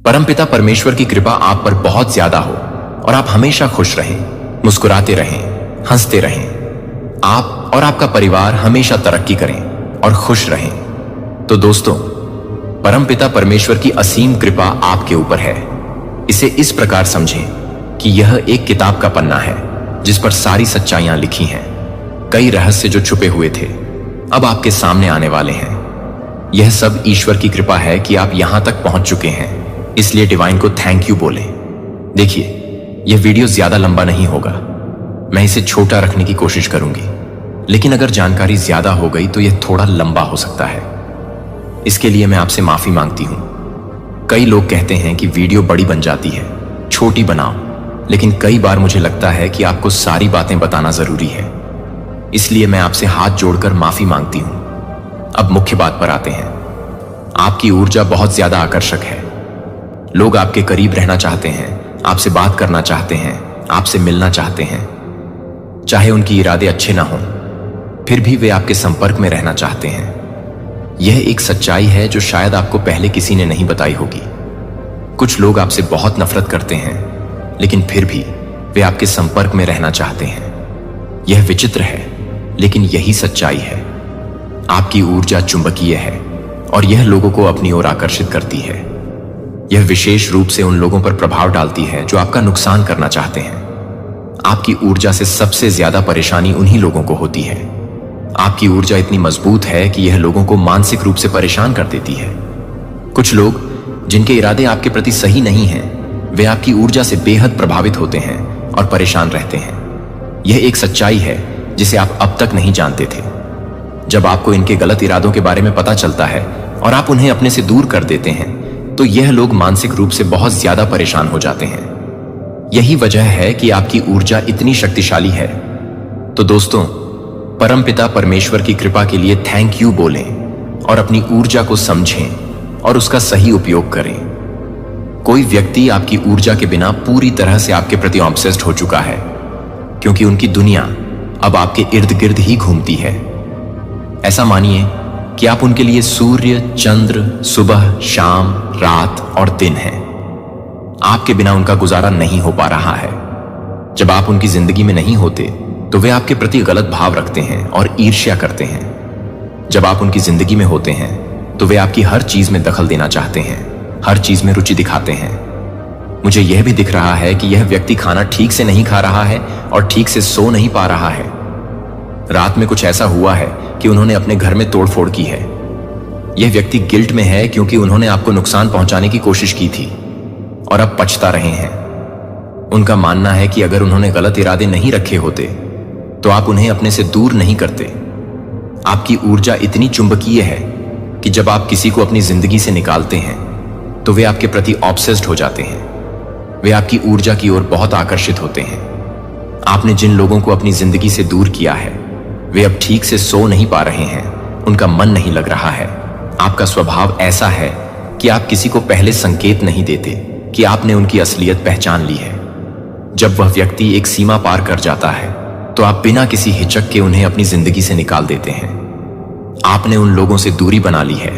परमपिता परमेश्वर की कृपा आप पर बहुत ज्यादा हो और आप हमेशा खुश रहें, मुस्कुराते रहें, हंसते रहें। आप और आपका परिवार हमेशा तरक्की करें और खुश रहें। तो दोस्तों, परमपिता परमेश्वर की असीम कृपा आपके ऊपर है। इसे इस प्रकार समझें कि यह एक किताब का पन्ना है जिस पर सारी सच्चाइयां लिखी हैं। कई रहस्य जो छुपे हुए थे अब आपके सामने आने वाले हैं। यह सब ईश्वर की कृपा है कि आप यहां तक पहुंच चुके हैं, इसलिए डिवाइन को थैंक यू बोलें। देखिए, यह वीडियो ज्यादा लंबा नहीं होगा, मैं इसे छोटा रखने की कोशिश करूंगी, लेकिन अगर जानकारी ज्यादा हो गई तो यह थोड़ा लंबा हो सकता है। इसके लिए मैं आपसे माफी मांगती हूं। कई लोग कहते हैं कि वीडियो बड़ी बन जाती है, छोटी बनाओ, लेकिन कई बार मुझे लगता है कि आपको सारी बातें बताना जरूरी है, इसलिए मैं आपसे हाथ जोड़कर माफी मांगती हूं। अब मुख्य बात पर आते हैं। आपकी ऊर्जा बहुत ज्यादा आकर्षक है। लोग आपके करीब रहना चाहते हैं, आपसे बात करना चाहते हैं, आपसे मिलना चाहते हैं। चाहे उनके इरादे अच्छे ना हों, फिर भी वे आपके संपर्क में रहना चाहते हैं। यह एक सच्चाई है जो शायद आपको पहले किसी ने नहीं बताई होगी। कुछ लोग आपसे बहुत नफरत करते हैं, लेकिन फिर भी वे आपके संपर्क में रहना चाहते हैं। यह विचित्र है, लेकिन यही सच्चाई है। आपकी ऊर्जा चुंबकीय है और यह लोगों को अपनी ओर आकर्षित करती है। यह विशेष रूप से उन लोगों पर प्रभाव डालती है जो आपका नुकसान करना चाहते हैं। आपकी ऊर्जा से सबसे ज्यादा परेशानी उन्हीं लोगों को होती है। आपकी ऊर्जा इतनी मजबूत है कि यह लोगों को मानसिक रूप से परेशान कर देती है। कुछ लोग जिनके इरादे आपके प्रति सही नहीं हैं, वे आपकी ऊर्जा से बेहद प्रभावित होते हैं और परेशान रहते हैं। यह एक सच्चाई है जिसे आप अब तक नहीं जानते थे। जब आपको इनके गलत इरादों के बारे में पता चलता है और आप उन्हें अपने से दूर कर देते हैं, तो यह लोग मानसिक रूप से बहुत ज्यादा परेशान हो जाते हैं। यही वजह है कि आपकी ऊर्जा इतनी शक्तिशाली है। तो दोस्तों, परमपिता परमेश्वर की कृपा के लिए थैंक यू बोलें और अपनी ऊर्जा को समझें और उसका सही उपयोग करें। कोई व्यक्ति आपकी ऊर्जा के बिना पूरी तरह से आपके प्रति ऑब्सेस्ड हो चुका है, क्योंकि उनकी दुनिया अब आपके इर्द गिर्द ही घूमती है। ऐसा मानिए कि आप उनके लिए सूर्य, चंद्र, सुबह, शाम, रात और दिन हैं। आपके बिना उनका गुजारा नहीं हो पा रहा है। जब आप उनकी जिंदगी में नहीं होते तो वे आपके प्रति गलत भाव रखते हैं और ईर्ष्या करते हैं। जब आप उनकी जिंदगी में होते हैं तो वे आपकी हर चीज में दखल देना चाहते हैं, हर चीज में रुचि दिखाते हैं। मुझे यह भी दिख रहा है कि यह व्यक्ति खाना ठीक से नहीं खा रहा है और ठीक से सो नहीं पा रहा है। रात में कुछ ऐसा हुआ है कि उन्होंने अपने घर में तोड़फोड़ की है। यह व्यक्ति गिल्ट में है क्योंकि उन्होंने आपको नुकसान पहुंचाने की कोशिश की थी और अब पछता रहे हैं। उनका मानना है कि अगर उन्होंने गलत इरादे नहीं रखे होते तो आप उन्हें अपने से दूर नहीं करते। आपकी ऊर्जा इतनी चुंबकीय है कि जब आप किसी को अपनी जिंदगी से निकालते हैं तो वे आपके प्रति ऑब्सेस्ड हो जाते हैं। वे आपकी ऊर्जा की ओर बहुत आकर्षित होते हैं। आपने जिन लोगों को अपनी जिंदगी से दूर किया है, वे अब ठीक से सो नहीं पा रहे हैं, उनका मन नहीं लग रहा है। आपका स्वभाव ऐसा है कि आप किसी को पहले संकेत नहीं देते कि आपने उनकी असलियत पहचान ली है। जब वह व्यक्ति एक सीमा पार कर जाता है तो आप बिना किसी हिचक के उन्हें अपनी जिंदगी से निकाल देते हैं। आपने उन लोगों से दूरी बना ली है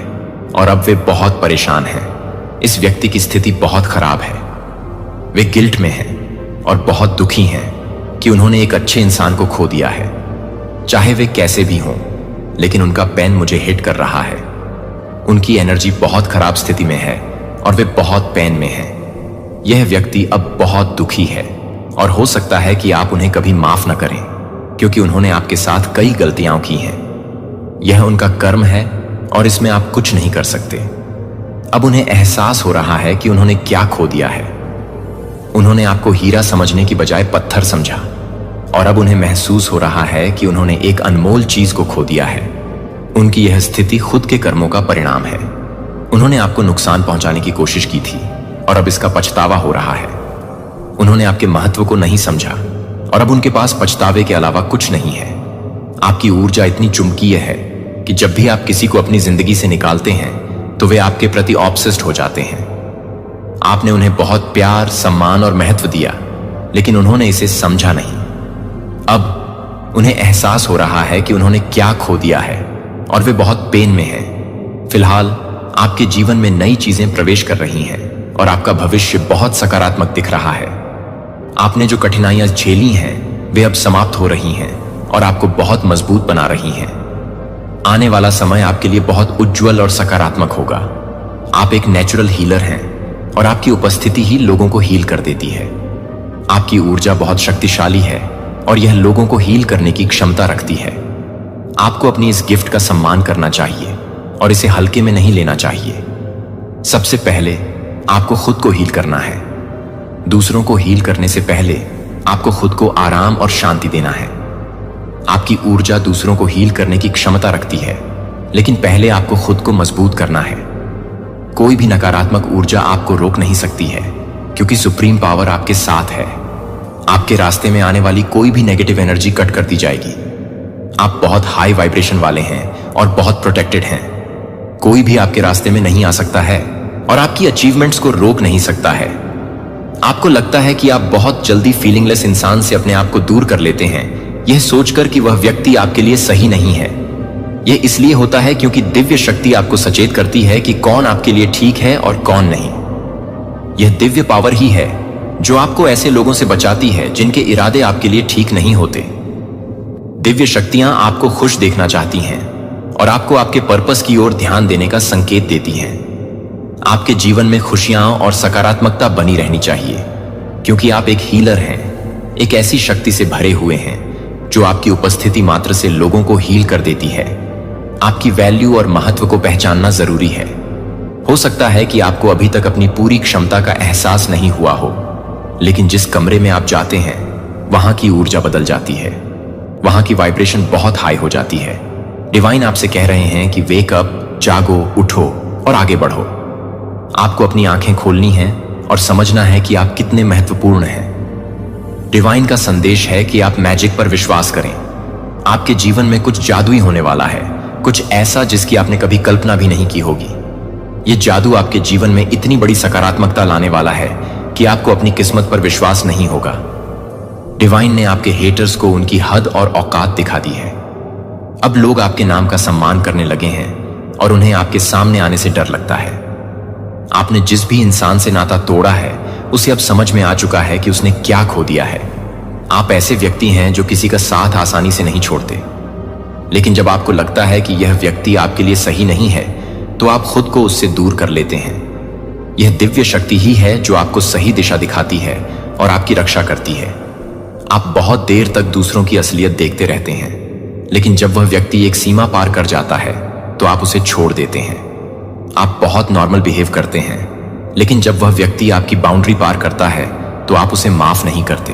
और अब वे बहुत परेशान हैं। इस व्यक्ति की स्थिति बहुत खराब है। वे गिल्ट में हैं और बहुत दुखी हैं कि उन्होंने एक अच्छे इंसान को खो दिया है। चाहे वे कैसे भी हों, लेकिन उनका पेन मुझे हिट कर रहा है। उनकी एनर्जी बहुत खराब स्थिति में है और वे बहुत पेन में हैं। यह व्यक्ति अब बहुत दुखी है और हो सकता है कि आप उन्हें कभी माफ न करें, क्योंकि उन्होंने आपके साथ कई गलतियां की हैं। यह उनका कर्म है और इसमें आप कुछ नहीं कर सकते। अब उन्हें एहसास हो रहा है कि उन्होंने क्या खो दिया है। उन्होंने आपको हीरा समझने की बजाय पत्थर समझा और अब उन्हें महसूस हो रहा है कि उन्होंने एक अनमोल चीज को खो दिया है। उनकी यह स्थिति खुद के कर्मों का परिणाम है। उन्होंने आपको नुकसान पहुंचाने की कोशिश की थी और अब इसका पछतावा हो रहा है। उन्होंने आपके महत्व को नहीं समझा और अब उनके पास पछतावे के अलावा कुछ नहीं है। आपकी ऊर्जा इतनी चुंबकीय है कि जब भी आप किसी को अपनी जिंदगी से निकालते हैं तो वे आपके प्रति ऑब्सेस्ड हो जाते हैं। आपने उन्हें बहुत प्यार, सम्मान और महत्व दिया, लेकिन उन्होंने इसे समझा नहीं। अब उन्हें एहसास हो रहा है कि उन्होंने क्या खो दिया है और वे बहुत पेन में हैं। फिलहाल आपके जीवन में नई चीजें प्रवेश कर रही हैं और आपका भविष्य बहुत सकारात्मक दिख रहा है। आपने जो कठिनाइयां झेली हैं वे अब समाप्त हो रही हैं और आपको बहुत मजबूत बना रही हैं। आने वाला समय आपके लिए बहुत उज्जवल और सकारात्मक होगा। आप एक नेचुरल हीलर हैं और आपकी उपस्थिति ही लोगों को हील कर देती है। आपकी ऊर्जा बहुत शक्तिशाली है और यह लोगों को हील करने की क्षमता रखती है। आपको अपनी इस गिफ्ट का सम्मान करना चाहिए और इसे हल्के में नहीं लेना चाहिए। सबसे पहले आपको खुद को हील करना है। दूसरों को हील करने से पहले आपको खुद को आराम और शांति देना है। आपकी ऊर्जा दूसरों को हील करने की क्षमता रखती है, लेकिन पहले आपको खुद को मजबूत करना है। कोई भी नकारात्मक ऊर्जा आपको रोक नहीं सकती है, क्योंकि सुप्रीम पावर आपके साथ है। आपके रास्ते में आने वाली कोई भी नेगेटिव एनर्जी कट कर दी जाएगी। आप बहुत हाई वाइब्रेशन वाले हैं और बहुत प्रोटेक्टेड हैं। कोई भी आपके रास्ते में नहीं आ सकता है और आपकी अचीवमेंट्स को रोक नहीं सकता है। आपको लगता है कि आप बहुत जल्दी फीलिंगलेस इंसान से अपने आप को दूर कर लेते हैं, यह सोचकर कि वह व्यक्ति आपके लिए सही नहीं है। यह इसलिए होता है क्योंकि दिव्य शक्ति आपको सचेत करती है कि कौन आपके लिए ठीक है और कौन नहीं। यह दिव्य पावर ही है जो आपको ऐसे लोगों से बचाती है जिनके इरादे आपके लिए ठीक नहीं होते। दिव्य शक्तियां आपको खुश देखना चाहती हैं और आपको आपके पर्पस की ओर ध्यान देने का संकेत देती हैं। आपके जीवन में खुशियां और सकारात्मकता बनी रहनी चाहिए, क्योंकि आप एक हीलर हैं, एक ऐसी शक्ति से भरे हुए हैं जो आपकी उपस्थिति मात्र से लोगों को हील कर देती है। आपकी वैल्यू और महत्व को पहचानना जरूरी है। हो सकता है कि आपको अभी तक अपनी पूरी क्षमता का एहसास नहीं हुआ हो, लेकिन जिस कमरे में आप जाते हैं वहां की ऊर्जा बदल जाती है। वहां की वाइब्रेशन बहुत हाई हो जाती है। डिवाइन आपसे कह रहे हैं कि वेक अप, जागो, उठो और आगे बढ़ो। आपको अपनी आंखें खोलनी हैं और समझना है कि आप कितने महत्वपूर्ण हैं। डिवाइन का संदेश है कि आप मैजिक पर विश्वास करें। आपके जीवन में कुछ जादुई होने वाला है, कुछ ऐसा जिसकी आपने कभी कल्पना भी नहीं की होगी। यह जादू आपके जीवन में इतनी बड़ी सकारात्मकता लाने वाला है कि आपको अपनी किस्मत पर विश्वास नहीं होगा। डिवाइन ने आपके हेटर्स को उनकी हद और औकात दिखा दी है। अब लोग आपके नाम का सम्मान करने लगे हैं और उन्हें आपके सामने आने से डर लगता है। आपने जिस भी इंसान से नाता तोड़ा है उसे अब समझ में आ चुका है कि उसने क्या खो दिया है। आप ऐसे व्यक्ति हैं जो किसी का साथ आसानी से नहीं छोड़ते, लेकिन जब आपको लगता है कि यह व्यक्ति आपके लिए सही नहीं है तो आप खुद को उससे दूर कर लेते हैं। यह दिव्य शक्ति ही है जो आपको सही दिशा दिखाती है और आपकी रक्षा करती है। आप बहुत देर तक दूसरों की असलियत देखते रहते हैं, लेकिन जब वह व्यक्ति एक सीमा पार कर जाता है तो आप उसे छोड़ देते हैं। आप बहुत नॉर्मल बिहेव करते हैं, लेकिन जब वह व्यक्ति आपकी बाउंड्री पार करता है तो आप उसे माफ नहीं करते।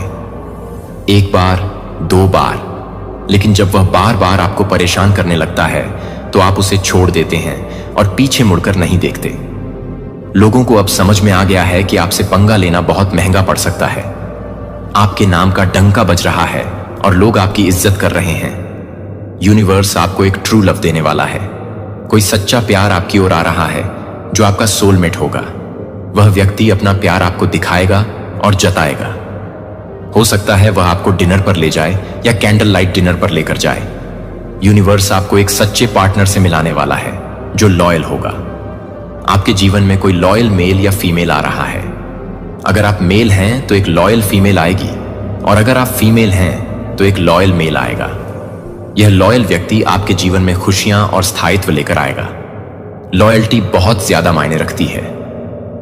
एक बार, दो बार, लेकिन जब वह बार बार आपको परेशान करने लगता है तो आप उसे छोड़ देते हैं और पीछे मुड़कर नहीं देखते। लोगों को अब समझ में आ गया है कि आपसे पंगा लेना बहुत महंगा पड़ सकता है। आपके नाम का डंका बज रहा है और लोग आपकी इज्जत कर रहे हैं। यूनिवर्स आपको एक ट्रू लव देने वाला है। कोई सच्चा प्यार आपकी ओर आ रहा है जो आपका सोलमेट होगा। वह व्यक्ति अपना प्यार आपको दिखाएगा और जताएगा। हो सकता है वह आपको डिनर पर ले जाए या कैंडल लाइट डिनर पर लेकर जाए। यूनिवर्स आपको एक सच्चे पार्टनर से मिलाने वाला है जो लॉयल होगा। आपके जीवन में कोई लॉयल मेल या फीमेल आ रहा है। अगर आप मेल हैं तो एक लॉयल फीमेल आएगी, और अगर आप फीमेल हैं तो एक लॉयल मेल आएगा। यह लॉयल व्यक्ति आपके जीवन में खुशियां और स्थायित्व लेकर आएगा। लॉयल्टी बहुत ज्यादा मायने रखती है।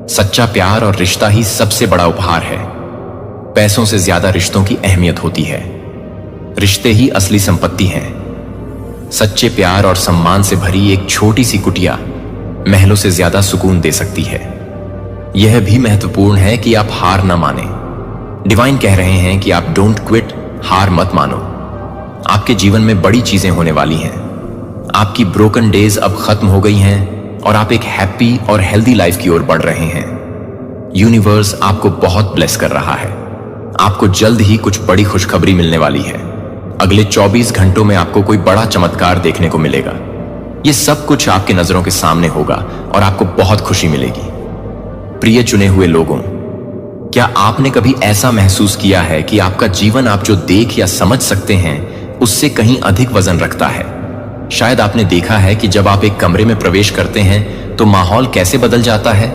सच्चा प्यार और रिश्ता ही सबसे बड़ा उपहार है। पैसों से ज्यादा रिश्तों की अहमियत होती है। रिश्ते ही असली संपत्ति हैं। सच्चे प्यार और सम्मान से भरी एक छोटी सी कुटिया महलों से ज्यादा सुकून दे सकती है। यह भी महत्वपूर्ण है कि आप हार न माने। डिवाइन कह रहे हैं कि आप डोंट क्विट, हार मत मानो। आपके जीवन में बड़ी चीजें होने वाली हैं। आपकी ब्रोकन डेज अब खत्म हो गई हैं और आप एक हैप्पी और हेल्दी लाइफ की ओर बढ़ रहे हैं। यूनिवर्स आपको बहुत ब्लेस कर रहा है। आपको जल्द ही कुछ बड़ी खुशखबरी मिलने वाली है। अगले 24 घंटों में आपको कोई बड़ा चमत्कार देखने को मिलेगा। यह सब कुछ आपके नजरों के सामने होगा और आपको बहुत खुशी मिलेगी। प्रिय चुने हुए लोगों, क्या आपने कभी ऐसा महसूस किया है कि आपका जीवन आप जो देख या समझ सकते हैं उससे कहीं अधिक वजन रखता है? शायद आपने देखा है कि जब आप एक कमरे में प्रवेश करते हैं तो माहौल कैसे बदल जाता है।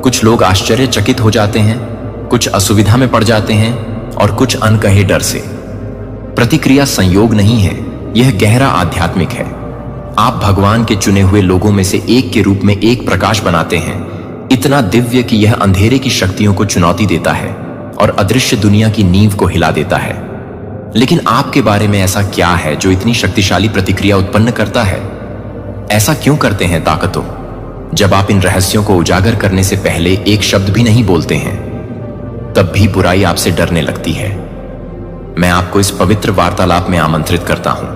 कुछ लोग आश्चर्यचकित हो जाते हैं, कुछ असुविधा में पड़ जाते हैं और कुछ अनकहे डर से। प्रतिक्रिया संयोग नहीं है, यह गहरा आध्यात्मिक है। आप भगवान के चुने हुए लोगों में से एक के रूप में एक प्रकाश बनाते हैं, इतना दिव्य कि यह अंधेरे की शक्तियों को चुनौती देता है और अदृश्य दुनिया की नींव को हिला देता है। लेकिन आपके बारे में ऐसा क्या है जो इतनी शक्तिशाली प्रतिक्रिया उत्पन्न करता है? ऐसा क्यों करते हैं ताकतों? जब आप इन रहस्यों को उजागर करने से पहले एक शब्द भी नहीं बोलते हैं, तब भी बुराई आपसे डरने लगती है। मैं आपको इस पवित्र वार्तालाप में आमंत्रित करता हूं।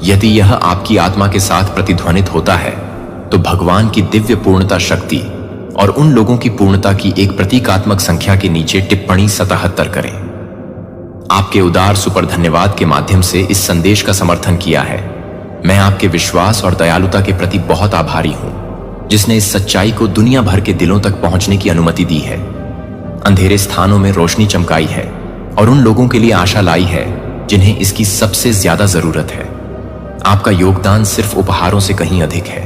यदि यह आपकी आत्मा के साथ प्रतिध्वनित होता है तो भगवान की दिव्य पूर्णता शक्ति और उन लोगों की पूर्णता की एक प्रतीकात्मक संख्या के नीचे टिप्पणी 77 करें। आपके उदार सुपर धन्यवाद के माध्यम से इस संदेश का समर्थन किया है। मैं आपके विश्वास और दयालुता के प्रति बहुत आभारी हूं, जिसने इस सच्चाई को दुनिया भर के दिलों तक पहुंचने की अनुमति दी है, अंधेरे स्थानों में रोशनी चमकाई है और उन लोगों के लिए आशा लाई है जिन्हें इसकी सबसे ज्यादा जरूरत है। आपका योगदान सिर्फ उपहारों से कहीं अधिक है।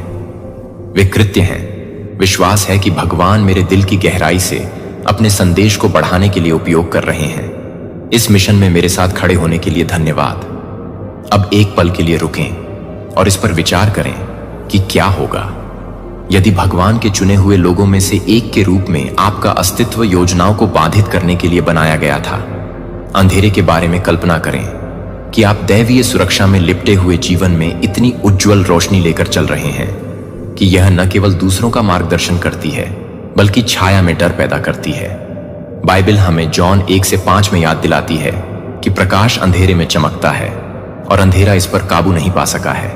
वे कृत्य हैं। विश्वास है कि भगवान मेरे दिल की गहराई से अपने संदेश को बढ़ाने के लिए उपयोग कर रहे हैं। इस मिशन में मेरे साथ खड़े होने के लिए धन्यवाद। अब एक पल के लिए रुकें और इस पर विचार करें कि क्या होगा यदि भगवान के चुने हुए लोगों में से एक के रूप में आपका अस्तित्व योजनाओं को बाधित करने के लिए बनाया गया था। अंधेरे के बारे में कल्पना करें कि आप दैवीय सुरक्षा में लिपटे हुए जीवन में इतनी उज्जवल रोशनी लेकर चल रहे हैं कि यह न केवल दूसरों का मार्गदर्शन करती है बल्कि छाया में डर पैदा करती है। बाइबल हमें जॉन 1:5 में याद दिलाती है कि प्रकाश अंधेरे में चमकता है और अंधेरा इस पर काबू नहीं पा सका है।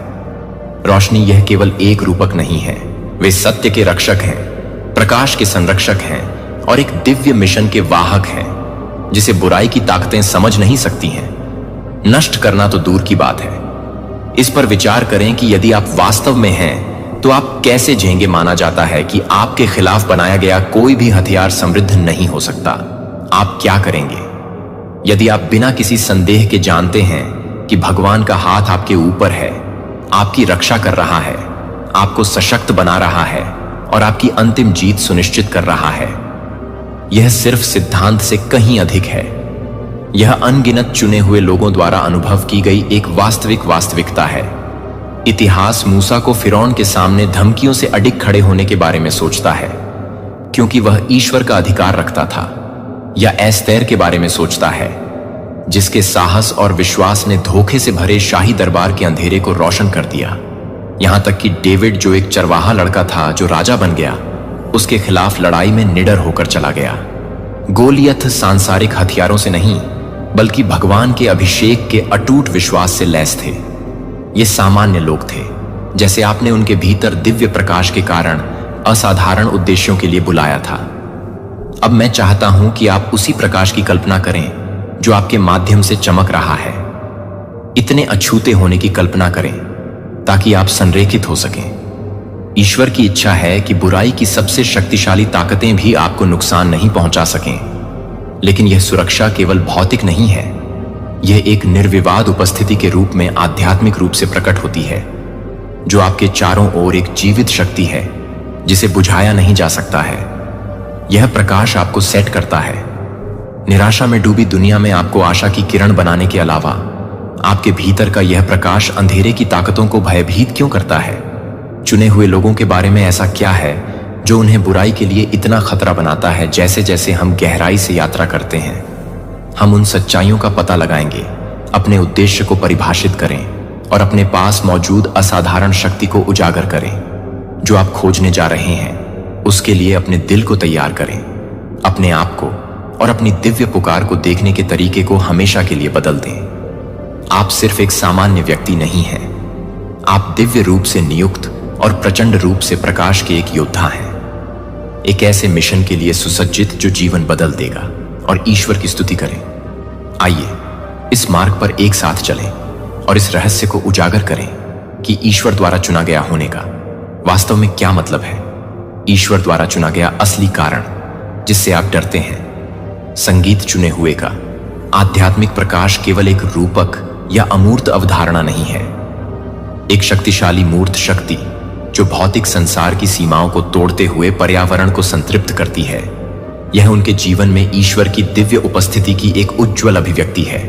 रोशनी यह केवल एक रूपक नहीं है, वे सत्य के रक्षक हैं, प्रकाश के संरक्षक हैं और एक दिव्य मिशन के वाहक हैं जिसे बुराई की ताकतें समझ नहीं सकती हैं। नष्ट करना तो दूर की बात है। इस पर विचार करें कि यदि आप वास्तव में हैं तो आप कैसे झेंगे। माना जाता है कि आपके खिलाफ बनाया गया कोई भी हथियार समृद्ध नहीं हो सकता। आप क्या करेंगे यदि आप बिना किसी संदेह के जानते हैं कि भगवान का हाथ आपके ऊपर है, आपकी रक्षा कर रहा है, आपको सशक्त बना रहा है और आपकी अंतिम जीत सुनिश्चित कर रहा है? यह सिर्फ सिद्धांत से कहीं अधिक है। यह अनगिनत चुने हुए लोगों द्वारा अनुभव की गई एक वास्तविक वास्तविकता है। इतिहास मूसा को फिरौन के सामने धमकियों से अडिग खड़े होने के बारे में सोचता है क्योंकि वह ईश्वर का अधिकार रखता था, या एस्तेर के बारे में सोचता है जिसके साहस और विश्वास ने धोखे से भरे शाही दरबार के अंधेरे को रोशन कर दिया। यहां तक कि डेविड, जो एक चरवाहा लड़का था जो राजा बन गया, उसके खिलाफ लड़ाई में निडर होकर चला गया। गोलियत सांसारिक हथियारों से नहीं बल्कि भगवान के अभिषेक के अटूट विश्वास से लैस थे। ये सामान्य लोग थे, जैसे आपने उनके भीतर दिव्य प्रकाश के कारण असाधारण उद्देश्यों के लिए बुलाया था। अब मैं चाहता हूं कि आप उसी प्रकाश की कल्पना करें जो आपके माध्यम से चमक रहा है। इतने अछूते होने की कल्पना करें ताकि आप संरेखित हो सकें। ईश्वर की इच्छा है कि बुराई की सबसे शक्तिशाली ताकतें भी आपको नुकसान नहीं पहुंचा सकें, लेकिन यह सुरक्षा केवल भौतिक नहीं है। यह एक निर्विवाद उपस्थिति के रूप में आध्यात्मिक रूप से प्रकट होती है, जो आपके चारों ओर एक जीवित शक्ति है जिसे बुझाया नहीं जा सकता है। यह प्रकाश आपको सेट करता है। निराशा में डूबी दुनिया में आपको आशा की किरण बनाने के अलावा आपके भीतर का यह प्रकाश अंधेरे की ताकतों को भयभीत क्यों करता है? चुने हुए लोगों के बारे में ऐसा क्या है जो उन्हें बुराई के लिए इतना खतरा बनाता है? जैसे जैसे हम गहराई से यात्रा करते हैं, हम उन सच्चाइयों का पता लगाएंगे, अपने उद्देश्य को परिभाषित करें और अपने पास मौजूद असाधारण शक्ति को उजागर करें। जो आप खोजने जा रहे हैं उसके लिए अपने दिल को तैयार करें, अपने आप को और अपनी दिव्य पुकार को देखने के तरीके को हमेशा के लिए बदल दें। आप सिर्फ एक सामान्य व्यक्ति नहीं हैं, आप दिव्य रूप से नियुक्त और प्रचंड रूप से प्रकाश के एक योद्धा हैं, एक ऐसे मिशन के लिए सुसज्जित जो जीवन बदल देगा। और ईश्वर की स्तुति करें। आइए इस मार्ग पर एक साथ चलें और इस रहस्य को उजागर करें कि ईश्वर द्वारा चुना गया होने का वास्तव में क्या मतलब है। ईश्वर द्वारा चुना गया असली कारण जिससे आप डरते हैं, संगीत चुने हुए का आध्यात्मिक प्रकाश केवल एक रूपक या अमूर्त अवधारणा नहीं है। एक शक्तिशाली मूर्त शक्ति जो भौतिक संसार की सीमाओं को तोड़ते हुए पर्यावरण को संतृप्त करती है। यह उनके जीवन में ईश्वर की दिव्य उपस्थिति की एक उज्ज्वल अभिव्यक्ति है,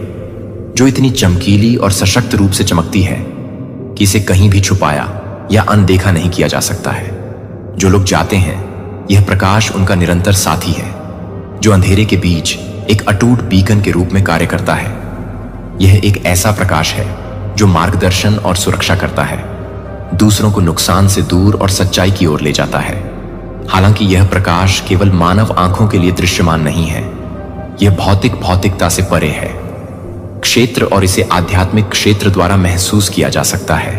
जो इतनी चमकीली और सशक्त रूप से चमकती है कि इसे कहीं भी छुपाया या अनदेखा नहीं किया जा सकता है। जो लोग जाते हैं, यह प्रकाश उनका निरंतर साथी है, जो अंधेरे के बीच एक अटूट बीकन के रूप में कार्य करता है। यह एक ऐसा प्रकाश है जो मार्गदर्शन और सुरक्षा करता है, दूसरों को नुकसान से दूर और सच्चाई की ओर ले जाता है। हालांकि यह प्रकाश केवल मानव आंखों के लिए दृश्यमान नहीं है, यह भौतिकता से परे है क्षेत्र, और इसे आध्यात्मिक क्षेत्र द्वारा महसूस किया जा सकता है।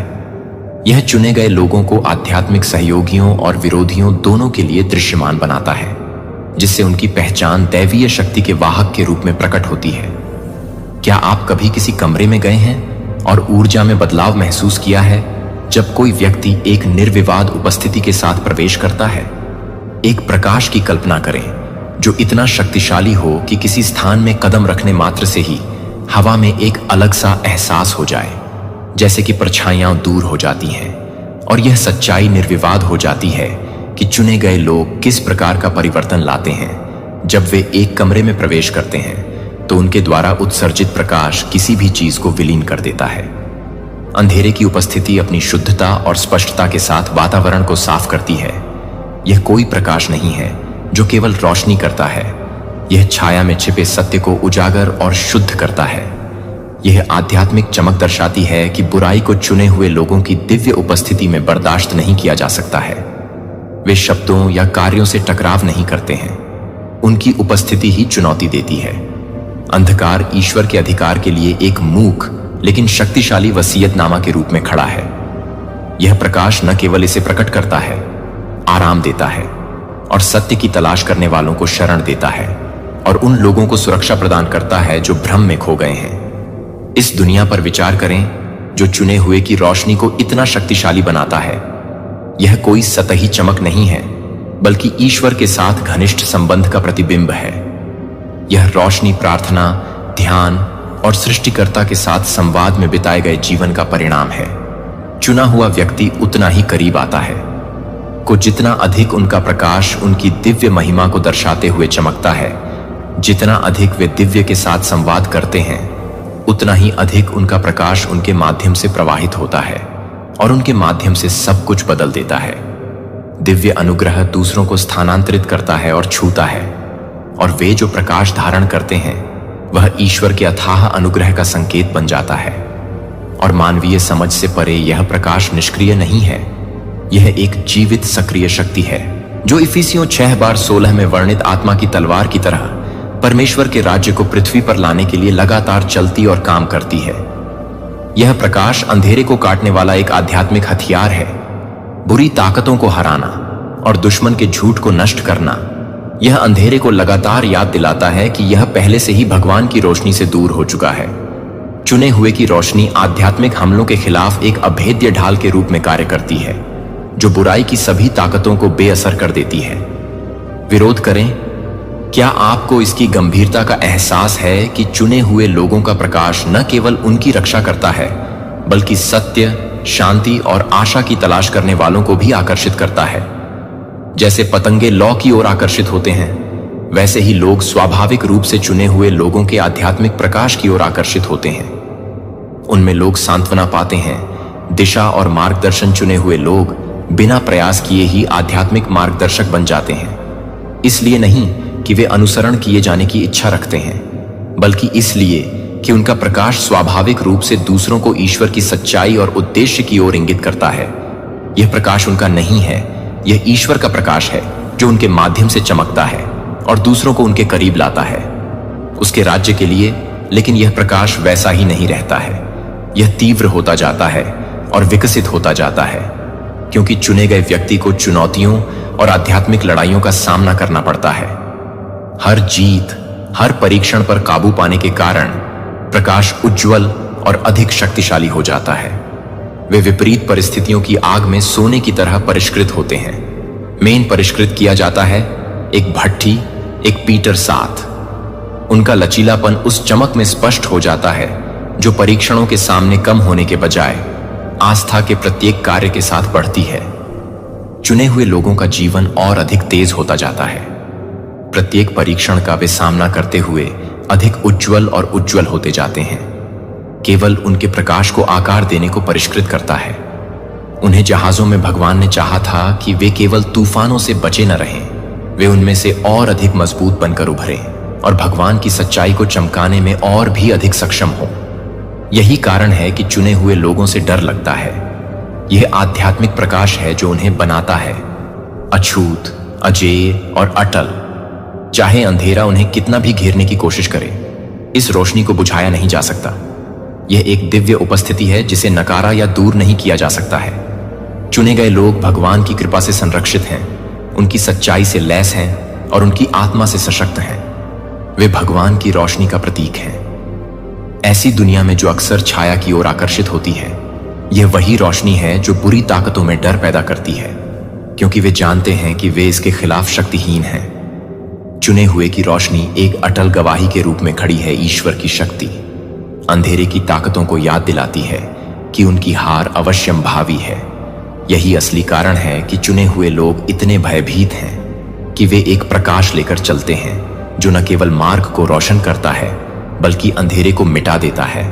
यह चुने गए लोगों को आध्यात्मिक सहयोगियों और विरोधियों दोनों के लिए दृश्यमान बनाता है, जिससे उनकी पहचान दैवीय शक्ति के वाहक के रूप में प्रकट होती है। क्या आप कभी किसी कमरे में गए हैं और ऊर्जा में बदलाव महसूस किया है जब कोई व्यक्ति एक निर्विवाद उपस्थिति के साथ प्रवेश करता है? एक प्रकाश की कल्पना करें जो इतना शक्तिशाली हो कि किसी स्थान में कदम रखने मात्र से ही हवा में एक अलग सा एहसास हो जाए, जैसे कि परछाइयां दूर हो जाती हैं, और यह सच्चाई निर्विवाद हो जाती है कि चुने गए लोग किस प्रकार का परिवर्तन लाते हैं। जब वे एक कमरे में प्रवेश करते हैं तो उनके द्वारा उत्सर्जित प्रकाश किसी भी चीज को विलीन कर देता है। अंधेरे की उपस्थिति अपनी शुद्धता और स्पष्टता के साथ वातावरण को साफ करती है। यह कोई प्रकाश नहीं है जो केवल रोशनी करता है, यह छाया में छिपे सत्य को उजागर और शुद्ध करता है। यह आध्यात्मिक चमक दर्शाती है कि बुराई को चुने हुए लोगों की दिव्य उपस्थिति में बर्दाश्त नहीं किया जा सकता है। वे शब्दों या कार्यों से टकराव नहीं करते हैं, उनकी उपस्थिति ही चुनौती देती है। अंधकार ईश्वर के अधिकार के लिए एक मूक लेकिन शक्तिशाली वसीयतनामा के रूप में खड़ा है। यह प्रकाश न केवल इसे प्रकट करता है, आराम देता है और सत्य की तलाश करने वालों को शरण देता है, और उन लोगों को सुरक्षा प्रदान करता है जो भ्रम में खो गए हैं। इस दुनिया पर विचार करें जो चुने हुए की रोशनी को इतना शक्तिशाली बनाता है। यह कोई सतही चमक नहीं है, बल्कि ईश्वर के साथ घनिष्ठ संबंध का प्रतिबिंब है। यह रोशनी प्रार्थना, ध्यान और सृष्टिकर्ता के साथ संवाद में बिताए गए जीवन का परिणाम है। चुना हुआ व्यक्ति उतना ही करीब आता है को जितना अधिक उनका प्रकाश उनकी दिव्य महिमा को दर्शाते हुए चमकता है, जितना अधिक वे दिव्य के साथ संवाद करते हैं, उतना ही अधिक उनका प्रकाश उनके माध्यम से प्रवाहित होता है और उनके माध्यम से सब कुछ बदल देता है। दिव्य अनुग्रह दूसरों को स्थानांतरित करता है और छूता है, और वे जो प्रकाश धारण करते हैं वह ईश्वर के अथाह अनुग्रह का संकेत बन जाता है। और मानवीय समझ से परे यह प्रकाश निष्क्रिय नहीं है, यह एक जीवित सक्रिय शक्ति है जो इफिसियों 6:16 में वर्णित आत्मा की तलवार की तरह परमेश्वर के राज्य को पृथ्वी पर लाने के लिए लगातार चलती और काम करती है। यह प्रकाश अंधेरे को काटने वाला एक आध्यात्मिक हथियार है। बुरी ताकतों को हराना और दुश्मन के झूठ को नष्ट करना, यह अंधेरे को लगातार याद दिलाता है कि यह पहले से ही भगवान की रोशनी से दूर हो चुका है। चुने हुए की रोशनी आध्यात्मिक हमलों के खिलाफ एक अभेद्य ढाल के रूप में कार्य करती है, जो बुराई की सभी ताकतों को बेअसर कर देती है। विरोध करें। क्या आपको इसकी गंभीरता का एहसास है कि चुने हुए लोगों का प्रकाश न केवल उनकी रक्षा करता है, बल्कि सत्य, शांति और आशा की तलाश करने वालों को भी आकर्षित करता है? जैसे पतंगे लौ की ओर आकर्षित होते हैं, वैसे ही लोग स्वाभाविक रूप से चुने हुए लोगों के आध्यात्मिक प्रकाश की ओर आकर्षित होते हैं। उनमें लोग सांत्वना पाते हैं, दिशा और मार्गदर्शन। चुने हुए लोग बिना प्रयास किए ही आध्यात्मिक मार्गदर्शक बन जाते हैं। इसलिए नहीं कि वे अनुसरण किए जाने की इच्छा रखते हैं, बल्कि इसलिए कि उनका प्रकाश स्वाभाविक रूप से दूसरों को ईश्वर की सच्चाई और उद्देश्य की ओर इंगित करता है। यह प्रकाश उनका नहीं है, यह ईश्वर का प्रकाश है जो उनके माध्यम से चमकता है और दूसरों को उनके करीब लाता है, उसके राज्य के लिए। लेकिन यह प्रकाश वैसा ही नहीं रहता है, यह तीव्र होता जाता है और विकसित होता जाता है, क्योंकि चुने गए व्यक्ति को चुनौतियों और आध्यात्मिक लड़ाइयों का सामना करना पड़ता है। हर जीत, हर परीक्षण पर काबू पाने के कारण प्रकाश उज्जवल और अधिक शक्तिशाली हो जाता है। वे विपरीत परिस्थितियों की आग में सोने की तरह परिष्कृत होते हैं। मेन परिष्कृत किया जाता है एक भट्ठी, एक पीटर साथ। उनका लचीलापन उस चमक में स्पष्ट हो जाता है जो परीक्षणों के सामने कम होने के बजाय आस्था के प्रत्येक कार्य के साथ बढ़ती है। चुने हुए लोगों का जीवन और अधिक तेज होता जाता है। प्रत्येक परीक्षण का वे सामना करते हुए अधिक उज्जवल और उज्जवल होते जाते हैं। केवल उनके प्रकाश को आकार देने को परिष्कृत करता है। उन्हें जहाजों में भगवान ने चाहा था कि वे केवल तूफानों से बचे न रहें, वे उनमें से और अधिक मजबूत बनकर उभरें और भगवान की सच्चाई को चमकाने में और भी अधिक सक्षम हो। यही कारण है कि चुने हुए लोगों से डर लगता है। यह आध्यात्मिक प्रकाश है जो उन्हें बनाता है अछूत, अजेय और अटल। चाहे अंधेरा उन्हें कितना भी घेरने की कोशिश करे, इस रोशनी को बुझाया नहीं जा सकता। यह एक दिव्य उपस्थिति है जिसे नकारा या दूर नहीं किया जा सकता है। चुने गए लोग भगवान की कृपा से संरक्षित हैं, उनकी सच्चाई से लैस हैं और उनकी आत्मा से सशक्त हैं। वे भगवान की रोशनी का प्रतीक हैं। ऐसी दुनिया में जो अक्सर छाया की ओर आकर्षित होती है, यह वही रोशनी है जो बुरी ताकतों में डर पैदा करती है, क्योंकि वे जानते हैं कि वे इसके खिलाफ शक्तिहीन हैं। चुने हुए की रोशनी एक अटल गवाही के रूप में खड़ी है ईश्वर की शक्ति। अंधेरे की ताकतों को याद दिलाती है कि उनकी हार अवश्यंभावी है। यही असली कारण है कि चुने हुए लोग इतने भयभीत हैं कि वे एक प्रकाश लेकर चलते हैं जो न केवल मार्ग को रोशन करता है बल्कि अंधेरे को मिटा देता है,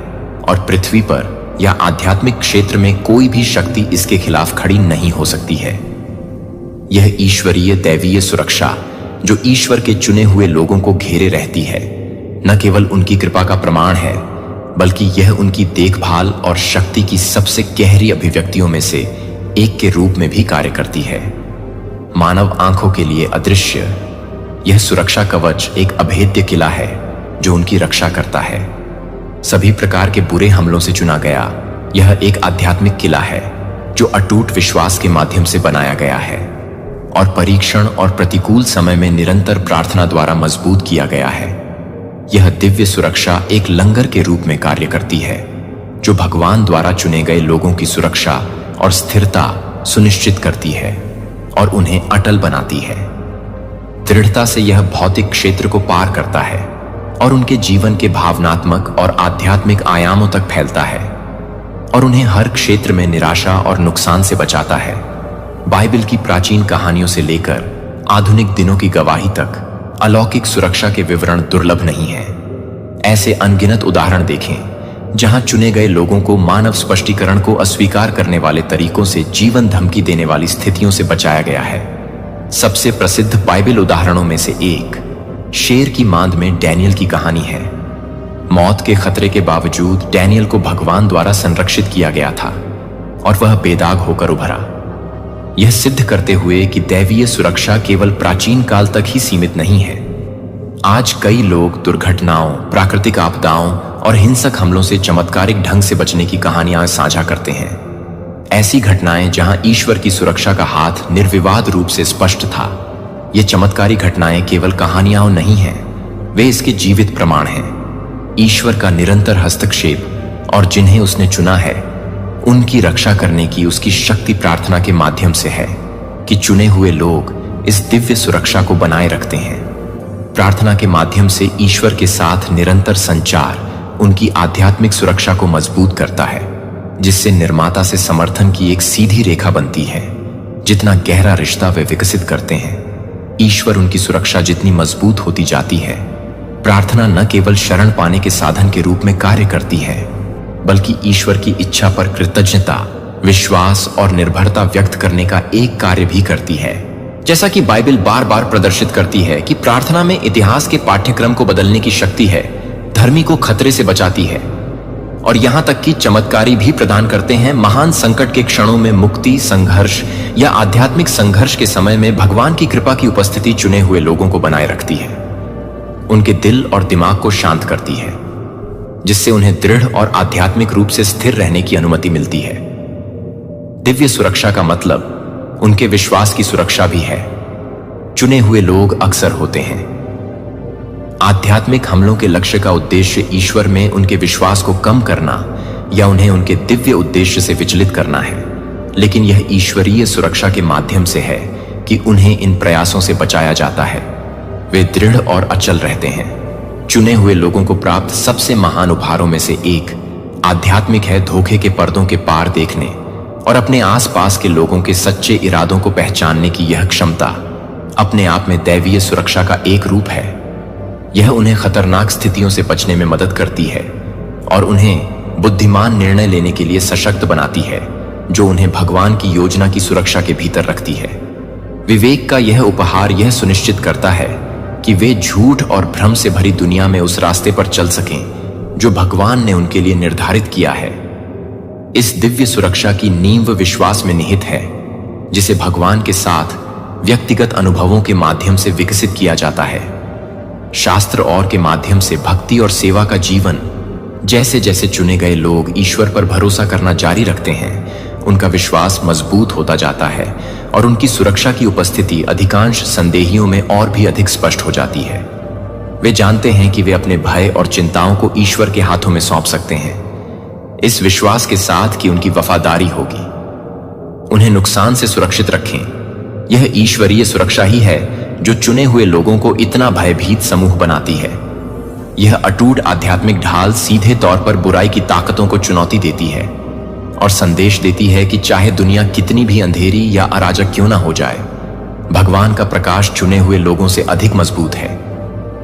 और पृथ्वी पर या आध्यात्मिक क्षेत्र में कोई भी शक्ति इसके खिलाफ खड़ी नहीं हो सकती है। यह ईश्वरीय दैवीय सुरक्षा जो ईश्वर के चुने हुए लोगों को घेरे रहती है, न केवल उनकी कृपा का प्रमाण है बल्कि यह उनकी देखभाल और शक्ति की सबसे गहरी अभिव्यक्तियों में से एक के रूप में भी कार्य करती है। मानव आंखों के लिए अदृश्य यह सुरक्षा कवच एक अभेद्य किला है जो उनकी रक्षा करता है। सभी प्रकार के बुरे हमलों से चुना गया यह एक आध्यात्मिक किला है जो अटूट विश्वास के माध्यम से बनाया गया है और परीक्षण और प्रतिकूल समय में निरंतर प्रार्थना द्वारा मजबूत किया गया है। यह दिव्य सुरक्षा एक लंगर के रूप में कार्य करती है जो भगवान द्वारा चुने गए लोगों की सुरक्षा और स्थिरता सुनिश्चित करती है और उन्हें अटल बनाती है। दृढ़ता से यह भौतिक क्षेत्र को पार करता है और उनके जीवन के भावनात्मक और आध्यात्मिक आयामों तक फैलता है और उन्हें हर क्षेत्र में निराशा और नुकसान से बचाता है। बाइबल की प्राचीन कहानियों से लेकर आधुनिक दिनों की गवाही तक अलौकिक सुरक्षा के विवरण दुर्लभ नहीं है। ऐसे अनगिनत उदाहरण देखें जहां चुने गए लोगों को मानव स्पष्टीकरण को अस्वीकार करने वाले तरीकों से जीवन धमकी देने वाली स्थितियों से बचाया गया है। सबसे प्रसिद्ध बाइबल उदाहरणों में से एक शेर की मांद में डैनियल की कहानी है। मौत के खतरे के बावजूद डैनियल को भगवान द्वारा संरक्षित किया गया था और वह बेदाग होकर उभरा, यह सिद्ध करते हुए कि दैवीय सुरक्षा केवल प्राचीन काल तक ही सीमित नहीं है। आज कई लोग दुर्घटनाओं, प्राकृतिक आपदाओं और हिंसक हमलों से चमत्कारिक ढंग से बचने की कहानियां साझा करते हैं। ऐसी घटनाएं जहां ईश्वर की सुरक्षा का हाथ निर्विवाद रूप से स्पष्ट था। ये चमत्कारी घटनाएं केवल कहानियां नहीं हैं, वे इसके जीवित प्रमाण हैं। ईश्वर का निरंतर हस्तक्षेप और जिन्हें उसने चुना है उनकी रक्षा करने की उसकी शक्ति प्रार्थना के माध्यम से है कि चुने हुए लोग इस दिव्य सुरक्षा को बनाए रखते हैं। प्रार्थना के माध्यम से ईश्वर के साथ निरंतर संचार उनकी आध्यात्मिक सुरक्षा को मजबूत करता है, जिससे निर्माता से समर्थन की एक सीधी रेखा बनती है। जितना गहरा रिश्ता वे विकसित करते हैं, ईश्वर उनकी सुरक्षा जितनी मजबूत होती जाती है। प्रार्थना न केवल शरण पाने के साधन के रूप में कार्य करती है बल्कि ईश्वर की इच्छा पर कृतज्ञता, विश्वास और निर्भरता व्यक्त करने का एक कार्य भी करती है। जैसा कि बाइबल बार बार प्रदर्शित करती है कि प्रार्थना में इतिहास के पाठ्यक्रम को बदलने की शक्ति है, धर्मी को खतरे से बचाती है और यहां तक कि चमत्कारी भी प्रदान करते हैं। महान संकट के क्षणों में मुक्ति, संघर्ष या आध्यात्मिक संघर्ष के समय में भगवान की कृपा की उपस्थिति चुने हुए लोगों को बनाए रखती है, उनके दिल और दिमाग को शांत करती है, जिससे उन्हें दृढ़ और आध्यात्मिक रूप से स्थिर रहने की अनुमति मिलती है। दिव्य सुरक्षा का मतलब उनके विश्वास की सुरक्षा भी है। चुने हुए लोग अक्सर होते हैं। आध्यात्मिक हमलों के लक्ष्य का उद्देश्य ईश्वर में उनके विश्वास को कम करना या उन्हें उनके दिव्य उद्देश्य से विचलित करना है, लेकिन यह ईश्वरीय सुरक्षा के माध्यम से है कि उन्हें इन प्रयासों से बचाया जाता है। वे दृढ़ और अचल रहते हैं। चुने हुए लोगों को प्राप्त सबसे महान उपहारों में से एक आध्यात्मिक है धोखे के पर्दों के पार देखने और अपने आसपास के लोगों के सच्चे इरादों को पहचानने की यह क्षमता अपने आप में दैवीय सुरक्षा का एक रूप है। यह उन्हें खतरनाक स्थितियों से बचने में मदद करती है और उन्हें बुद्धिमान निर्णय लेने के लिए सशक्त बनाती है, जो उन्हें भगवान की योजना की सुरक्षा के भीतर रखती है। विवेक का यह उपहार यह सुनिश्चित करता है कि वे झूठ और भ्रम से भरी दुनिया में उस रास्ते पर चल सकें जो भगवान ने उनके लिए निर्धारित किया है। इस दिव्य सुरक्षा की नींव विश्वास में निहित है, जिसे भगवान के साथ व्यक्तिगत अनुभवों के माध्यम से विकसित किया जाता है। शास्त्र और के माध्यम से भक्ति और सेवा का जीवन, जैसे जैसे चुने गए लोग ईश्वर पर भरोसा करना जारी रखते हैं, उनका विश्वास मजबूत होता जाता है और उनकी सुरक्षा की उपस्थिति अधिकांश संदेहियों में और भी अधिक स्पष्ट हो जाती है। वे जानते हैं कि वे अपने भय और चिंताओं को ईश्वर के हाथों में सौंप सकते हैं, इस विश्वास के साथ कि उनकी वफादारी होगी। उन्हें नुकसान से सुरक्षित रखें। यह ईश्वरीय सुरक्षा ही है जो चुने हुए लोगों को इतना भयभीत समूह बनाती है। यह अटूट आध्यात्मिक ढाल सीधे तौर पर बुराई की ताकतों को चुनौती देती है और संदेश देती है कि चाहे दुनिया कितनी भी अंधेरी या अराजक क्यों ना हो जाए, भगवान का प्रकाश चुने हुए लोगों से अधिक मजबूत है।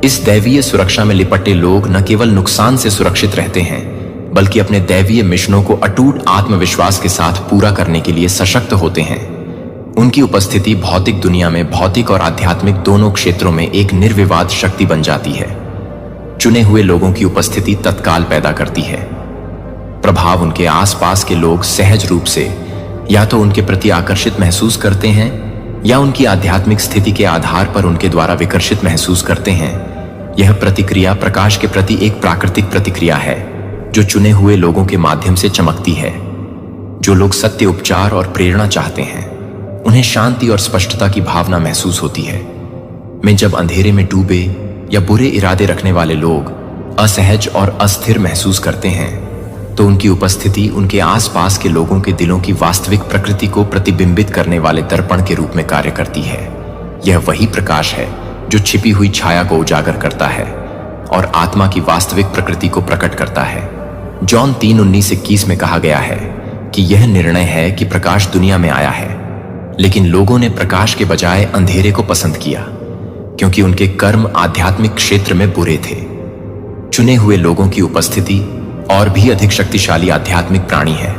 इस दैवीय सुरक्षा में लिपटे लोग न केवल नुकसान से सुरक्षित रहते हैं, बल्कि अपने दैवीय मिशनों को अटूट आत्मविश्वास के साथ पूरा करने के लिए सशक्त होते हैं। उनकी उपस्थिति भौतिक दुनिया में भौतिक और आध्यात्मिक दोनों क्षेत्रों में एक निर्विवाद शक्ति बन जाती है। चुने हुए लोगों की उपस्थिति तत्काल पैदा करती है प्रभाव। उनके आसपास के लोग सहज रूप से या तो उनके प्रति आकर्षित महसूस करते हैं या उनकी आध्यात्मिक स्थिति के आधार पर उनके द्वारा विकर्षित महसूस करते हैं। यह प्रतिक्रिया प्रकाश के प्रति एक प्राकृतिक प्रतिक्रिया है जो चुने हुए लोगों के माध्यम से चमकती है। जो लोग सत्य, उपचार और प्रेरणा चाहते हैं, उन्हें शांति और स्पष्टता की भावना महसूस होती है। में जब अंधेरे में डूबे या बुरे इरादे रखने वाले लोग असहज और अस्थिर महसूस करते हैं, तो उनकी उपस्थिति उनके आसपास के लोगों के दिलों की वास्तविक प्रकृति को प्रतिबिंबित करने वाले दर्पण के रूप में कार्य करती है। यह वही प्रकाश है जो छिपी हुई छाया को उजागर करता है और आत्मा की वास्तविक प्रकृति को प्रकट करता है। जॉन 3:19-21 में कहा गया है कि यह निर्णय है कि प्रकाश दुनिया में आया है, लेकिन लोगों ने प्रकाश के बजाय अंधेरे को पसंद किया, क्योंकि उनके कर्म आध्यात्मिक क्षेत्र में बुरे थे। चुने हुए लोगों की उपस्थिति और भी अधिक शक्तिशाली आध्यात्मिक प्राणी है।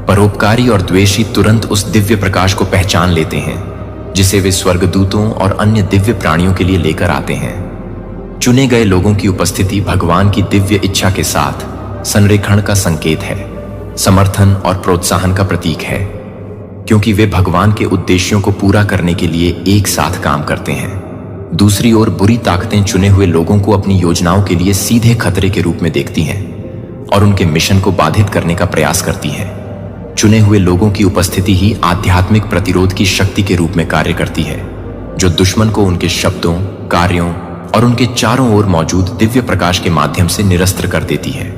परोपकारी और द्वेषी तुरंत उस दिव्य प्रकाश को पहचान लेते हैं, जिसे वे स्वर्गदूतों और अन्य दिव्य प्राणियों के लिए लेकर आते हैं। चुने गए लोगों की उपस्थिति भगवान की दिव्य इच्छा के साथ संरेखण का संकेत है, समर्थन और प्रोत्साहन का प्रतीक है, क्योंकि वे भगवान के उद्देश्यों को पूरा करने के लिए एक साथ काम करते हैं। दूसरी ओर बुरी ताकतें चुने हुए लोगों को अपनी योजनाओं के लिए सीधे खतरे के रूप में देखती हैं और उनके मिशन को बाधित करने का प्रयास करती हैं। चुने हुए लोगों की उपस्थिति ही आध्यात्मिक प्रतिरोध की शक्ति के रूप में कार्य करती है, जो दुश्मन को उनके शब्दों, कार्यों और उनके चारों ओर मौजूद दिव्य प्रकाश के माध्यम से निरस्त कर देती है।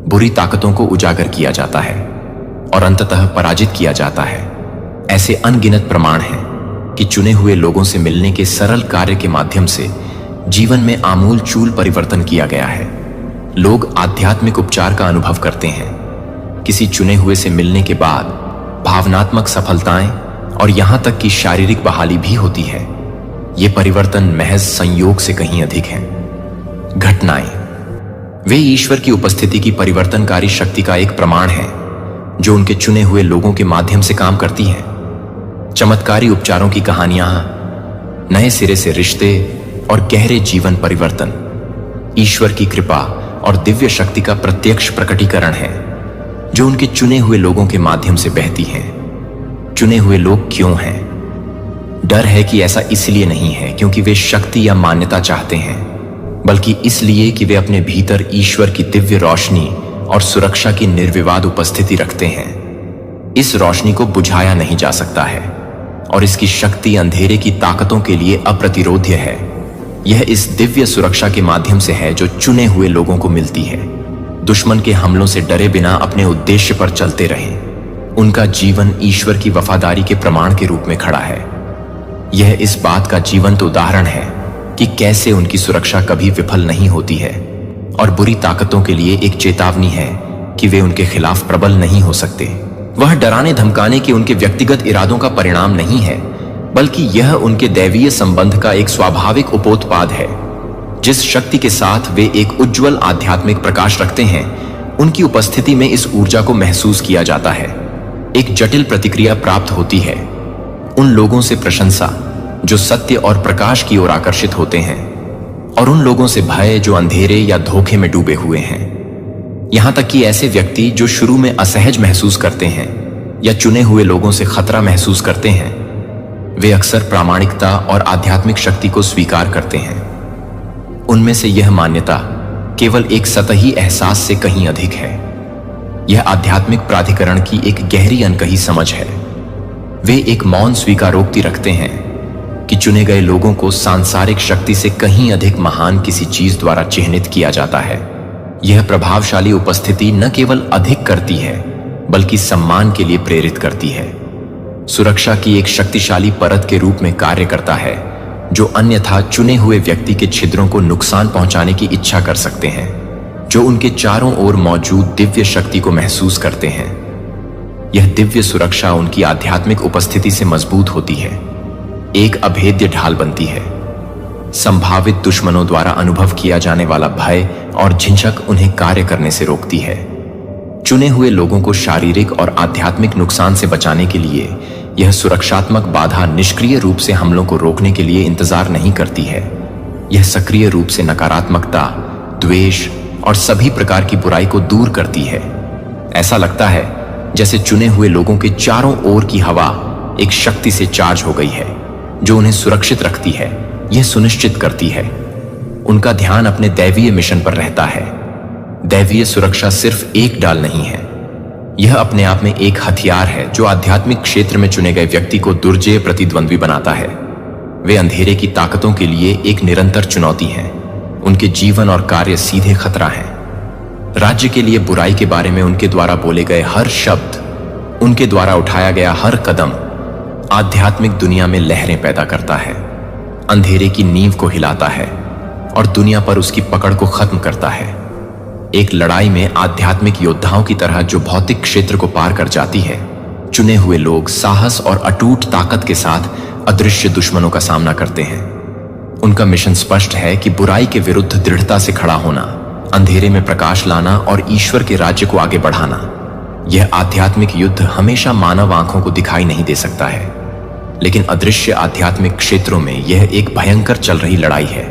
बुरी ताकतों को उजागर किया जाता है और अंततः पराजित किया जाता है। ऐसे अनगिनत प्रमाण हैं कि चुने हुए लोगों से मिलने के सरल कार्य के माध्यम से जीवन में आमूल चूल परिवर्तन किया गया है। लोग आध्यात्मिक उपचार का अनुभव करते हैं। किसी चुने हुए से मिलने के बाद भावनात्मक सफलताएं और यहां तक कि शारीरिक बहाली भी होती है। ये परिवर्तन महज संयोग से कहीं अधिक हैं। घटनाएं वे ईश्वर की उपस्थिति की परिवर्तनकारी शक्ति का एक प्रमाण है, जो उनके चुने हुए लोगों के माध्यम से काम करती हैं। चमत्कारी उपचारों की कहानियां, नए सिरे से रिश्ते और गहरे जीवन परिवर्तन ईश्वर की कृपा और दिव्य शक्ति का प्रत्यक्ष प्रकटीकरण है, जो उनके चुने हुए लोगों के माध्यम से बहती हैं। चुने हुए लोग क्यों हैं? डर है कि ऐसा इसलिए नहीं है क्योंकि वे शक्ति या मान्यता चाहते हैं, बल्कि इसलिए कि वे अपने भीतर ईश्वर की दिव्य रोशनी और सुरक्षा की निर्विवाद उपस्थिति रखते हैं। इस रोशनी को बुझाया नहीं जा सकता है और इसकी शक्ति अंधेरे की ताकतों के लिए अप्रतिरोध्य है। यह इस दिव्य सुरक्षा के माध्यम से है जो चुने हुए लोगों को मिलती है। दुश्मन के हमलों से डरे बिना अपने उद्देश्य पर चलते रहें। उनका जीवन ईश्वर की वफादारी के प्रमाण के रूप में खड़ा है। यह इस बात का जीवंत उदाहरण है कि कैसे उनकी सुरक्षा कभी विफल नहीं होती है और बुरी ताकतों के लिए एक चेतावनी है कि वे उनके खिलाफ प्रबल नहीं हो सकते। वह डराने धमकाने के उनके व्यक्तिगत इरादों का परिणाम नहीं है, बल्कि यह उनके दैवीय संबंध का एक स्वाभाविक उपोत्पाद है। जिस शक्ति के साथ वे एक उज्जवल आध्यात्मिक प्रकाश रखते हैं, उनकी उपस्थिति में इस ऊर्जा को महसूस किया जाता है। एक जटिल प्रतिक्रिया प्राप्त होती है उन लोगों से प्रशंसा जो सत्य और प्रकाश की ओर आकर्षित होते हैं, और उन लोगों से भय जो अंधेरे या धोखे में डूबे हुए हैं। यहां तक कि ऐसे व्यक्ति जो शुरू में असहज महसूस करते हैं या चुने हुए लोगों से खतरा महसूस करते हैं, वे अक्सर प्रामाणिकता और आध्यात्मिक शक्ति को स्वीकार करते हैं। उनमें से यह मान्यता केवल एक सतही एहसास से कहीं अधिक है। यह आध्यात्मिक प्राधिकरण की एक गहरी अनकही समझ है। वे एक मौन स्वीकारोक्ति रखते हैं कि चुने गए लोगों को सांसारिक शक्ति से कहीं अधिक महान किसी चीज द्वारा चिह्नित किया जाता है। यह प्रभावशाली उपस्थिति न केवल अधिक करती है, बल्कि सम्मान के लिए प्रेरित करती है। सुरक्षा की एक शक्तिशाली परत के रूप में कार्य करता है, जो अन्यथा चुने हुए व्यक्ति के छिद्रों को नुकसान पहुंचाने की इच्छा कर सकते हैं, जो उनके चारों ओर मौजूद दिव्य शक्ति को महसूस करते हैं। यह दिव्य सुरक्षा उनकी आध्यात्मिक उपस्थिति से मजबूत होती है, एक अभेद्य ढाल बनती है। संभावित दुश्मनों द्वारा अनुभव किया जाने वाला भय और झिझक उन्हें कार्य करने से रोकती है। चुने हुए लोगों को शारीरिक और आध्यात्मिक नुकसान से बचाने के लिए यह सुरक्षात्मक बाधा निष्क्रिय रूप से हमलों को रोकने के लिए इंतजार नहीं करती है। यह सक्रिय रूप से नकारात्मकता, द्वेष और सभी प्रकार की बुराई को दूर करती है। ऐसा लगता है जैसे चुने हुए लोगों के चारों ओर की हवा एक शक्ति से चार्ज हो गई है, जो उन्हें सुरक्षित रखती है, यह सुनिश्चित करती है। उनका ध्यान अपने दैवीय मिशन पर रहता है। दैवीय सुरक्षा सिर्फ एक डाल नहीं है, यह अपने आप में एक हथियार है जो आध्यात्मिक क्षेत्र में चुने गए व्यक्ति को दुर्जय प्रतिद्वंद्वी बनाता है। वे अंधेरे की ताकतों के लिए एक निरंतर चुनौती हैं। उनके जीवन और कार्य सीधे खतरा हैं। राज्य के लिए बुराई के बारे में उनके द्वारा बोले गए हर शब्द, उनके द्वारा उठाया गया हर कदम आध्यात्मिक दुनिया में लहरें पैदा करता है, अंधेरे की नींव को हिलाता है और दुनिया पर उसकी पकड़ को खत्म करता है। एक लड़ाई में आध्यात्मिक योद्धाओं की तरह जो भौतिक क्षेत्र को पार कर जाती है, चुने हुए लोग साहस और अटूट ताकत के साथ अदृश्य दुश्मनों का सामना करते हैं। उनका मिशन स्पष्ट है कि बुराई के विरुद्ध दृढ़ता से खड़ा होना, अंधेरे में प्रकाश लाना और ईश्वर के राज्य को आगे बढ़ाना। यह आध्यात्मिक युद्ध हमेशा मानव आंखों को दिखाई नहीं दे सकता है, लेकिन अदृश्य आध्यात्मिक क्षेत्रों में यह एक भयंकर चल रही लड़ाई है।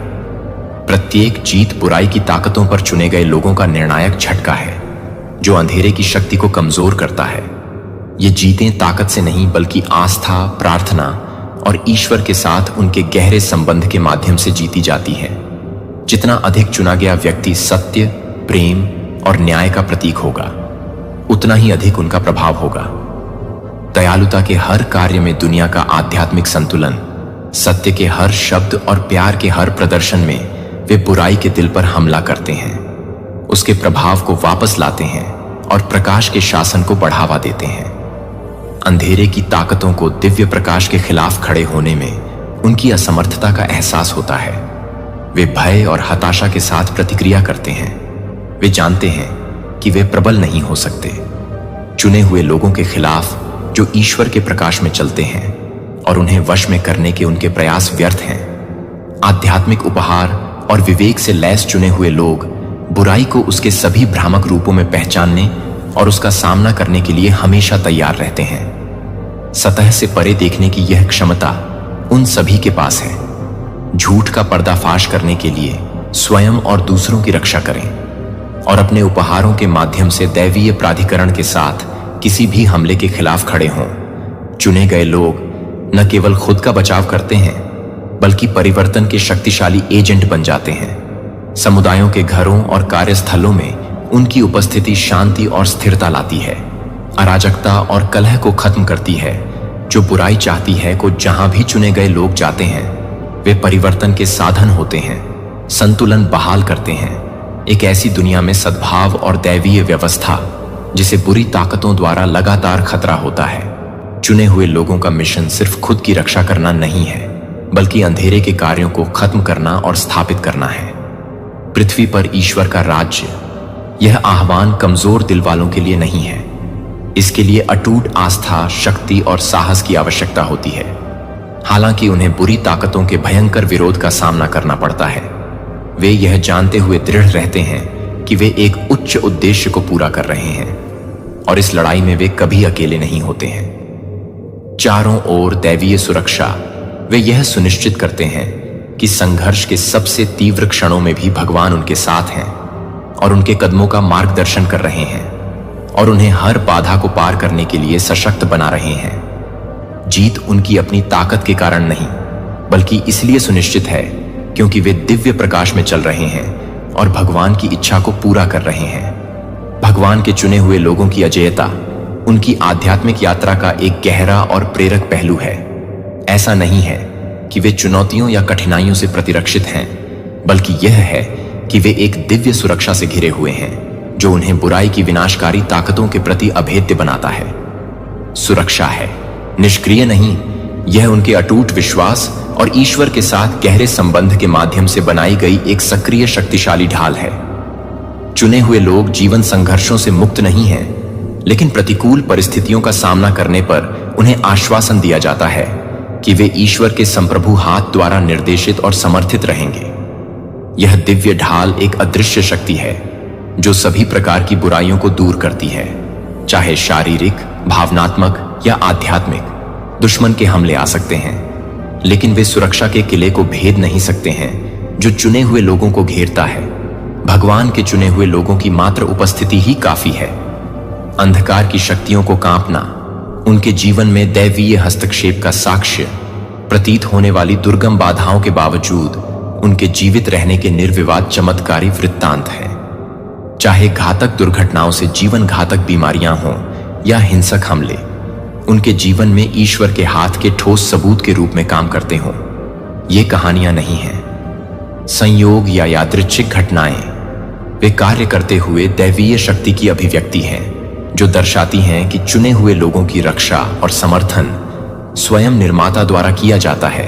प्रत्येक जीत बुराई की ताकतों पर चुने गए लोगों का निर्णायक झटका है, जो अंधेरे की शक्ति को कमजोर करता है। ये जीतें ताकत से नहीं, बल्कि आस्था, प्रार्थना और ईश्वर के साथ उनके गहरे संबंध के माध्यम से जीती जाती है। जितना अधिक चुना गया व्यक्ति सत्य, प्रेम और न्याय का प्रतीक होगा, उतना ही अधिक उनका प्रभाव होगा। दयालुता के हर कार्य में दुनिया का आध्यात्मिक संतुलन, सत्य के हर शब्द और प्यार के हर प्रदर्शन में वे बुराई के दिल पर हमला करते हैं, उसके प्रभाव को वापस लाते हैं और प्रकाश के शासन को बढ़ावा देते हैं। अंधेरे की ताकतों को दिव्य प्रकाश के खिलाफ खड़े होने में उनकी असमर्थता का एहसास होता है। वे भय और हताशा के साथ प्रतिक्रिया करते हैं। वे जानते हैं कि वे प्रबल नहीं हो सकते। चुने हुए लोगों के खिलाफ जो ईश्वर के प्रकाश में चलते हैं और उन्हें वश में करने के उनके प्रयास व्यर्थ हैं। आध्यात्मिक उपहार और विवेक से लैस चुने हुए लोग बुराई को उसके सभी भ्रामक रूपों में पहचानने और उसका सामना करने के लिए हमेशा तैयार रहते हैं। सतह से परे देखने की यह क्षमता उन सभी के पास है। झूठ का पर्दाफाश करने के लिए स्वयं और दूसरों की रक्षा करें और अपने उपहारों के माध्यम से दैवीय प्राधिकरण के साथ किसी भी हमले के खिलाफ खड़े हों। चुने गए लोग न केवल खुद का बचाव करते हैं, बल्कि परिवर्तन के शक्तिशाली एजेंट बन जाते हैं। समुदायों के घरों और कार्यस्थलों में उनकी उपस्थिति शांति और स्थिरता लाती है, अराजकता और कलह को खत्म करती है। जो बुराई चाहती है को जहां भी चुने गए लोग जाते हैं, वे परिवर्तन के साधन होते हैं, संतुलन बहाल करते हैं। एक ऐसी दुनिया में सद्भाव और दैवीय व्यवस्था जिसे बुरी ताकतों द्वारा लगातार खतरा होता है। चुने हुए लोगों का मिशन सिर्फ खुद की रक्षा करना नहीं है, बल्कि अंधेरे के कार्यों को खत्म करना और स्थापित करना है। पृथ्वी पर ईश्वर का राज्य, यह आह्वान कमजोर दिल वालों के लिए नहीं है, इसके लिए अटूट आस्था, शक्ति और साहस की आवश्यकता होती है। हालांकि उन्हें बुरी ताकतों के भयंकर विरोध का सामना करना पड़ता है, वे यह जानते हुए दृढ़ रहते हैं कि वे एक उच्च उद्देश्य को पूरा कर रहे हैं और इस लड़ाई में वे कभी अकेले नहीं होते हैं। चारों ओर दैवीय सुरक्षा, वे यह सुनिश्चित करते हैं कि संघर्ष के सबसे तीव्र क्षणों में भी भगवान उनके साथ हैं और उनके कदमों का मार्गदर्शन कर रहे हैं और उन्हें हर बाधा को पार करने के लिए सशक्त बना रहे हैं। जीत उनकी अपनी ताकत के कारण नहीं, बल्कि इसलिए सुनिश्चित है क्योंकि वे दिव्य प्रकाश में चल रहे हैं और भगवान की इच्छा को पूरा कर रहे हैं। भगवान के चुने हुए लोगों की अजेयता उनकी आध्यात्मिक यात्रा का एक गहरा और प्रेरक पहलू है। ऐसा नहीं है कि वे चुनौतियों या कठिनाइयों से प्रतिरक्षित हैं, बल्कि यह है कि वे एक दिव्य सुरक्षा से घिरे हुए हैं जो उन्हें बुराई की विनाशकारी ताकतों के प्रति अभेद्य बनाता है। सुरक्षा है, निष्क्रिय नहीं, यह उनके अटूट विश्वास और ईश्वर के साथ गहरे संबंध के माध्यम से बनाई गई एक सक्रिय शक्तिशाली ढाल है। चुने हुए लोग जीवन संघर्षों से मुक्त नहीं हैं, लेकिन प्रतिकूल परिस्थितियों का सामना करने पर उन्हें आश्वासन दिया जाता है कि वे ईश्वर के संप्रभु हाथ द्वारा निर्देशित और समर्थित रहेंगे। यह दिव्य ढाल एक अदृश्य शक्ति है जो सभी प्रकार की बुराइयों को दूर करती है, चाहे शारीरिक, भावनात्मक या आध्यात्मिक। दुश्मन के हमले आ सकते हैं, लेकिन वे सुरक्षा के किले को भेद नहीं सकते हैं जो चुने हुए लोगों को घेरता है। भगवान के चुने हुए लोगों की मात्र उपस्थिति ही काफी है। अंधकार की शक्तियों को कांपना उनके जीवन में दैवीय हस्तक्षेप का साक्ष्य, प्रतीत होने वाली दुर्गम बाधाओं के बावजूद उनके जीवित रहने के निर्विवाद चमत्कारी वृत्तांत है। चाहे घातक दुर्घटनाओं से जीवन घातक बीमारियां हों या हिंसक हमले, उनके जीवन में ईश्वर के हाथ के ठोस सबूत के रूप में काम करते हों। ये कहानियां नहीं हैं संयोग या यादृच्छिक घटनाएं, वे कार्य करते हुए दैवीय शक्ति की अभिव्यक्ति हैं जो दर्शाती हैं कि चुने हुए लोगों की रक्षा और समर्थन स्वयं निर्माता द्वारा किया जाता है।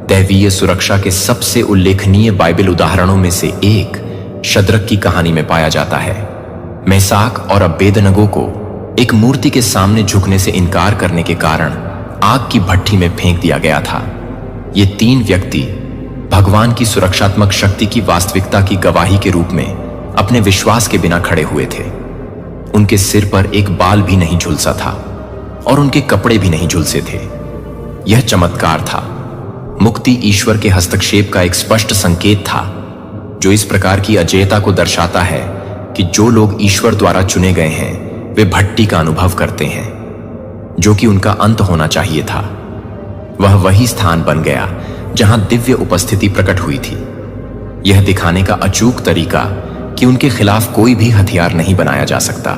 दैवीय सुरक्षा के सबसे उल्लेखनीय बाइबल उदाहरणों में से एक शद्रक की कहानी में पाया जाता है। मेसाक और अबेदनगो को एक मूर्ति के सामने झुकने से इनकार करने के कारण आग की भट्ठी में फेंक दिया गया था। ये तीन व्यक्ति भगवान की सुरक्षात्मक शक्ति की वास्तविकता की गवाही के रूप में अपने विश्वास के बिना खड़े हुए थे। उनके सिर पर एक बाल भी नहीं झुलसा था और उनके कपड़े भी नहीं झुलसे थे। यह चमत्कार था, मुक्ति ईश्वर के हस्तक्षेप का एक स्पष्ट संकेत था जो इस प्रकार की अजेयता को दर्शाता है कि जो लोग ईश्वर द्वारा चुने गए हैं वे भट्टी का अनुभव करते हैं जो कि उनका अंत होना चाहिए था। वह वही स्थान बन गया जहां दिव्य उपस्थिति प्रकट हुई थी। यह दिखाने का अचूक तरीका कि उनके खिलाफ कोई भी हथियार नहीं बनाया जा सकता।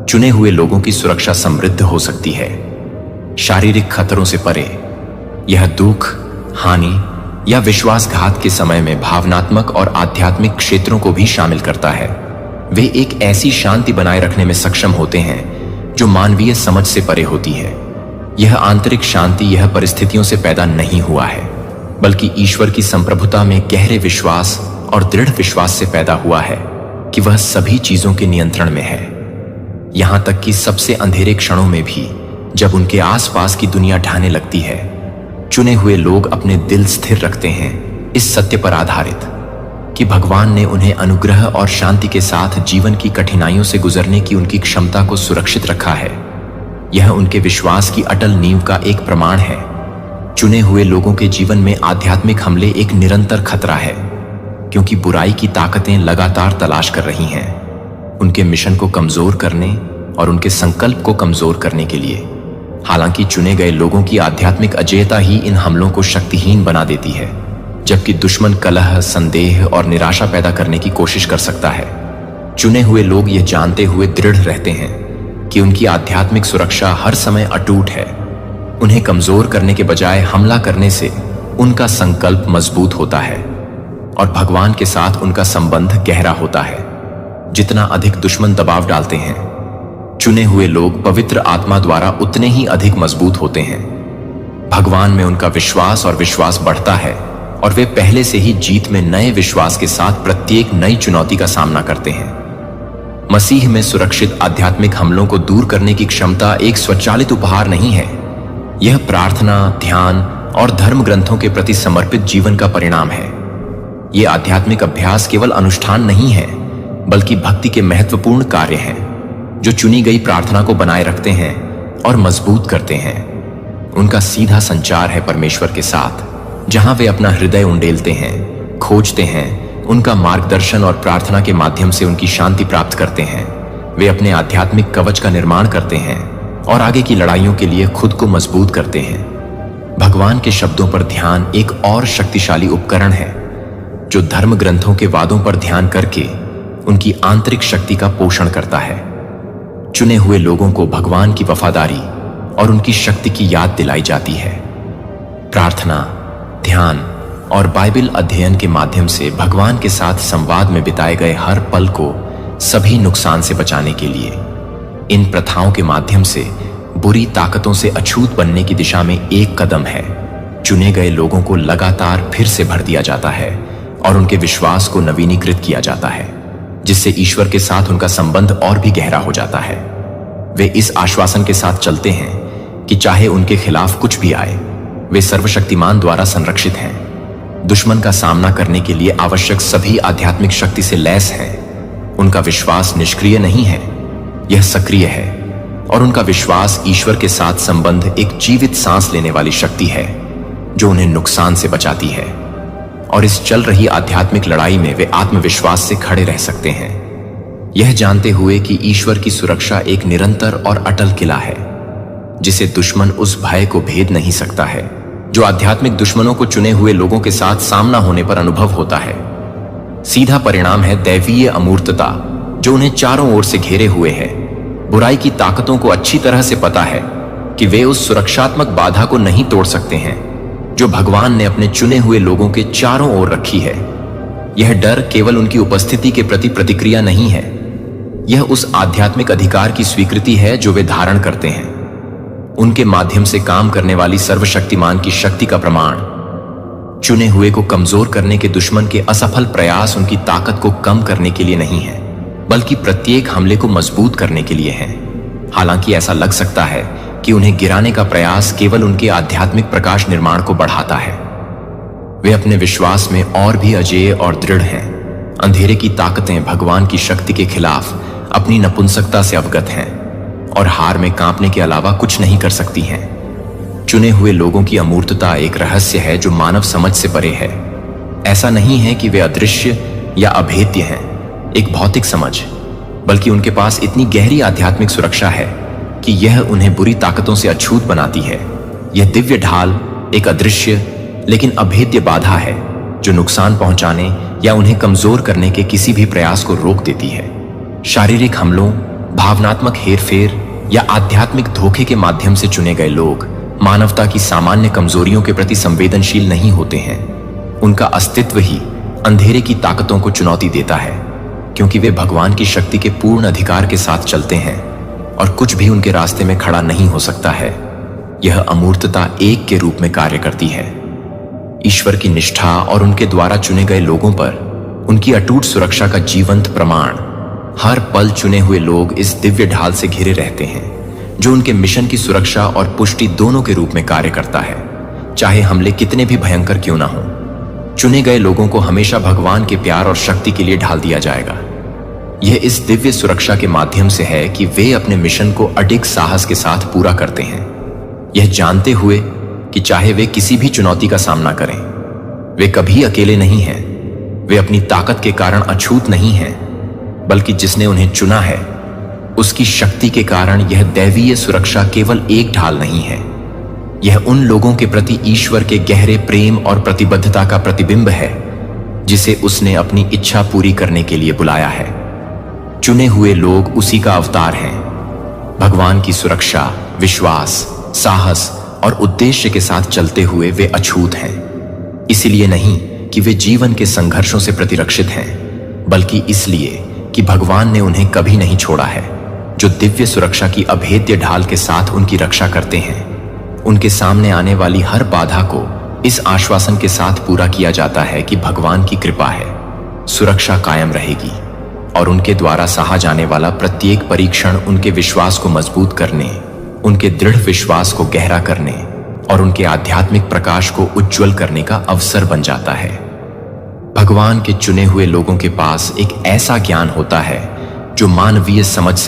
चुने हुए लोगों की सुरक्षा समृद्ध हो सकती है, शारीरिक खतरों से परे। यह दुख, हानि या विश्वासघात के समय में भावनात्मक और आध्यात्मिक क्षेत्रों को भी शामिल करता है। वे एक ऐसी शांति बनाए रखने में सक्षम होते हैं जो मानवीय समझ से परे होती है। यह आंतरिक शांति यह परिस्थितियों से पैदा नहीं हुआ है, बल्कि ईश्वर की संप्रभुता में गहरे विश्वास और दृढ़ विश्वास से पैदा हुआ है कि वह सभी चीजों के नियंत्रण में है। यहां तक कि सबसे अंधेरे क्षणों में भी जब उनके आसपास की दुनिया ढहने लगती है, चुने हुए लोग अपने दिल स्थिर रखते हैं इस सत्य पर आधारित कि भगवान ने उन्हें अनुग्रह और शांति के साथ जीवन की कठिनाइयों से गुजरने की उनकी क्षमता को सुरक्षित रखा है। यह उनके विश्वास की अटल नींव का एक प्रमाण है। चुने हुए लोगों के जीवन में आध्यात्मिक हमले एक निरंतर खतरा है, क्योंकि बुराई की ताकतें लगातार तलाश कर रही हैं उनके मिशन को कमजोर करने और उनके संकल्प को कमजोर करने के लिए। हालांकि चुने गए लोगों की आध्यात्मिक अजेयता ही इन हमलों को शक्तिहीन बना देती है, जबकि दुश्मन कलह, संदेह और निराशा पैदा करने की कोशिश कर सकता है। चुने हुए लोग यह जानते हुए दृढ़ रहते हैं कि उनकी आध्यात्मिक सुरक्षा हर समय अटूट है। उन्हें कमजोर करने के बजाय हमला करने से उनका संकल्प मजबूत होता है और भगवान के साथ उनका संबंध गहरा होता है। जितना अधिक दुश्मन दबाव डालते हैं, चुने हुए लोग पवित्र आत्मा द्वारा उतने ही अधिक मजबूत होते हैं। भगवान में उनका विश्वास और विश्वास बढ़ता है और वे पहले से ही जीत में नए विश्वास के साथ प्रत्येक नई चुनौती का सामना करते हैं। मसीह में सुरक्षित आध्यात्मिक हमलों को दूर करने की क्षमता एक स्वचालित उपहार नहीं है। यह प्रार्थना, ध्यान और धर्म ग्रंथों के प्रति समर्पित जीवन का परिणाम है। यह आध्यात्मिक अभ्यास केवल अनुष्ठान नहीं है, बल्कि भक्ति के महत्वपूर्ण कार्य हैं, जो चुनी गई प्रार्थना को बनाए रखते हैं और मजबूत करते हैं। उनका सीधा संचार है परमेश्वर के साथ, जहां वे अपना हृदय उंडेलते हैं, खोजते हैं, उनका मार्गदर्शन और प्रार्थना के माध्यम से उनकी शांति प्राप्त करते हैं। वे अपने आध्यात्मिक कवच का निर्माण करते हैं और आगे की लड़ाइयों के लिए खुद को मजबूत करते हैं। भगवान के शब्दों पर ध्यान एक और शक्तिशाली उपकरण है, जो धर्म ग्रंथों के वादों पर ध्यान करके उनकी आंतरिक शक्ति का पोषण करता है। चुने हुए लोगों को भगवान की वफादारी और उनकी शक्ति की याद दिलाई जाती है। प्रार्थना, ध्यान और बाइबल अध्ययन के माध्यम से भगवान के साथ संवाद में बिताए गए हर पल को सभी नुकसान से बचाने के लिए इन प्रथाओं के माध्यम से बुरी ताकतों से अछूत बनने की दिशा में एक कदम है। चुने गए लोगों को लगातार फिर से भर दिया जाता है और उनके विश्वास को नवीनीकृत किया जाता है, जिससे ईश्वर के साथ उनका संबंध और भी गहरा हो जाता है। वे इस आश्वासन के साथ चलते हैं कि चाहे उनके खिलाफ कुछ भी आए, वे सर्वशक्तिमान द्वारा संरक्षित हैं। दुश्मन का सामना करने के लिए आवश्यक सभी आध्यात्मिक शक्ति से लैस हैं। उनका विश्वास निष्क्रिय नहीं है, यह सक्रिय है, और उनका विश्वास ईश्वर के साथ संबंध एक जीवित सांस लेने वाली शक्ति है, जो उन्हें नुकसान से बचाती है। और इस चल रही आध्यात्मिक लड़ाई में वे आत्मविश्वास से खड़े रह सकते हैं, यह जानते हुए कि ईश्वर की सुरक्षा एक निरंतर और अटल किला है, जिसे दुश्मन उस भय को भेद नहीं सकता है जो आध्यात्मिक दुश्मनों को चुने हुए लोगों के साथ सामना होने पर अनुभव होता है। सीधा परिणाम है दैवीय अमूर्तता, जो उन्हें चारों ओर से घेरे हुए है। बुराई की ताकतों को अच्छी तरह से पता है कि वे उस सुरक्षात्मक बाधा को नहीं तोड़ सकते हैं जो भगवान ने अपने चुने हुए लोगों के चारों ओर रखी है। यह डर केवल उनकी उपस्थिति के प्रति प्रतिक्रिया नहीं है, यह उस आध्यात्मिक अधिकार की स्वीकृति है जो वे धारण करते हैं। उनके माध्यम से काम करने वाली सर्वशक्तिमान की शक्ति का प्रमाण। चुने हुए को कमजोर करने के दुश्मन के असफल प्रयास उनकी ताकत को कम करने के लिए नहीं है, बल्कि प्रत्येक हमले को मजबूत करने के लिए है। हालांकि ऐसा लग सकता है कि उन्हें गिराने का प्रयास केवल उनके आध्यात्मिक प्रकाश निर्माण को बढ़ाता है। वे अपने विश्वास में और भी अजेय और दृढ़ हैं। अंधेरे की ताकतें भगवान की शक्ति के खिलाफ अपनी नपुंसकता से अवगत हैं और हार में कांपने के अलावा कुछ नहीं कर सकती हैं। चुने हुए लोगों की अमूर्तता एक रहस्य है जो मानव समझ से परे है। ऐसा नहीं है कि वे अदृश्य या अभेद्य हैं, एक भौतिक समझ, बल्कि उनके पास इतनी गहरी आध्यात्मिक सुरक्षा है कि यह उन्हें बुरी ताकतों से अछूत बनाती है। यह दिव्य ढाल एक अदृश्य लेकिन अभेद्य बाधा है जो नुकसान पहुंचाने या उन्हें कमजोर करने के किसी भी प्रयास को रोक देती है। शारीरिक हमलों, भावनात्मक हेरफेर या आध्यात्मिक धोखे के माध्यम से चुने गए लोग मानवता की सामान्य कमजोरियों के प्रति संवेदनशील नहीं होते हैं। उनका अस्तित्व ही अंधेरे की ताकतों को चुनौती देता है, क्योंकि वे भगवान की शक्ति के पूर्ण अधिकार के साथ चलते हैं और कुछ भी उनके रास्ते में खड़ा नहीं हो सकता है। यह अमूर्तता एक के रूप में कार्य करती है। ईश्वर की निष्ठा और उनके द्वारा चुने गए लोगों पर उनकी अटूट सुरक्षा का जीवंत प्रमाण। हर पल चुने हुए लोग इस दिव्य ढाल से घिरे रहते हैं, जो उनके मिशन की सुरक्षा और पुष्टि दोनों के रूप में कार्य करता है, चाहे हमले कितने भी भयंकर क्यों ना हो। चुने गए लोगों को हमेशा भगवान के प्यार और शक्ति के लिए ढाल दिया जाएगा। यह इस दिव्य सुरक्षा के माध्यम से है कि वे अपने मिशन को अडिग साहस के साथ पूरा करते हैं, यह जानते हुए कि चाहे वे किसी भी चुनौती का सामना करें, वे कभी अकेले नहीं हैं। वे अपनी ताकत के कारण अछूत नहीं हैं, बल्कि जिसने उन्हें चुना है उसकी शक्ति के कारण यह दैवीय सुरक्षा केवल एक ढाल नहीं है, यह उन लोगों के प्रति ईश्वर के गहरे प्रेम और प्रतिबद्धता का प्रतिबिंब है जिसे उसने अपनी इच्छा पूरी करने के लिए बुलाया है। चुने हुए लोग उसी का अवतार हैं। भगवान की सुरक्षा, विश्वास, साहस और उद्देश्य के साथ चलते हुए वे अछूत हैं। इसलिए नहीं कि वे जीवन के संघर्षों से प्रतिरक्षित हैं, बल्कि इसलिए कि भगवान ने उन्हें कभी नहीं छोड़ा है। जो दिव्य सुरक्षा की अभेद्य ढाल के साथ उनकी रक्षा करते हैं, उनके सामने आने वाली हर बाधा को इस आश्वासन के साथ पूरा किया जाता है कि भगवान की कृपा है, सुरक्षा कायम रहेगी और उनके द्वारा सहा जाने वाला प्रत्येक परीक्षण उनके विश्वास को मजबूत करने, उनके दृढ़ विश्वास को गहरा करने और उनके आध्यात्मिक प्रकाश को उज्ज्वल करने का अवसर बन जाता है। भगवान के चुने हुए लोगों के पास एक ऐसा ज्ञान होता है जो मानवीय समझ से